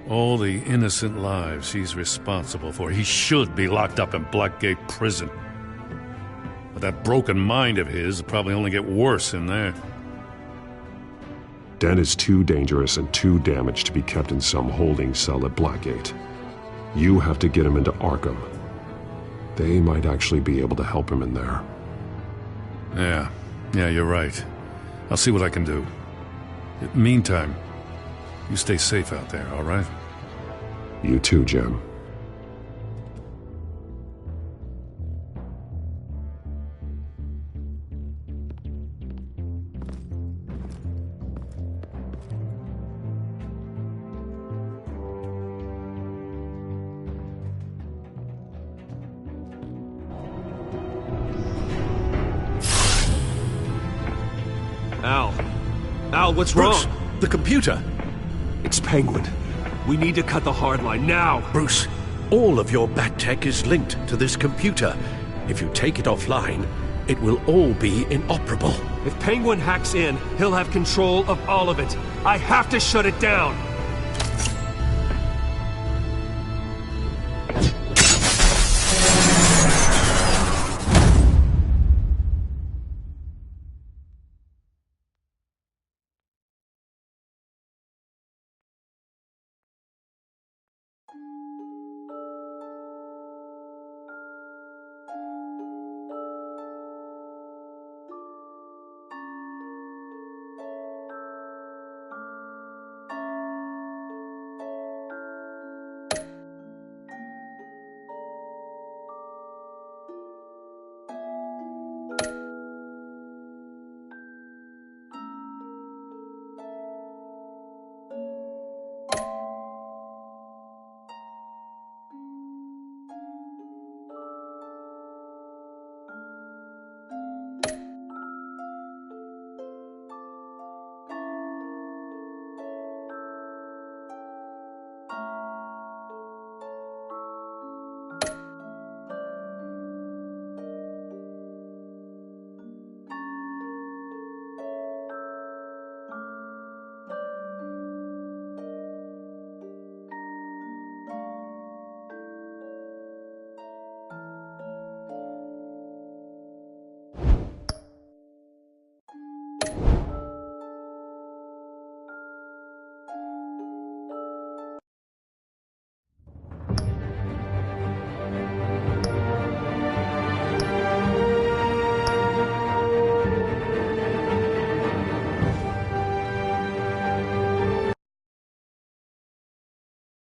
All the innocent lives he's responsible for. He should be locked up in Blackgate Prison. But that broken mind of his will probably only get worse in there. Dent is too dangerous and too damaged to be kept in some holding cell at Blackgate. You have to get him into Arkham. They might actually be able to help him in there. Yeah, you're right. I'll see what I can do. Meantime, you stay safe out there, all right? You too, Jim. Al, what's Bruce, wrong? the computer. It's Penguin. We need to cut the hard line now. Bruce, all of your bat tech is linked to this computer. If you take it offline, it will all be inoperable. If Penguin hacks in, he'll have control of all of it. I have to shut it down.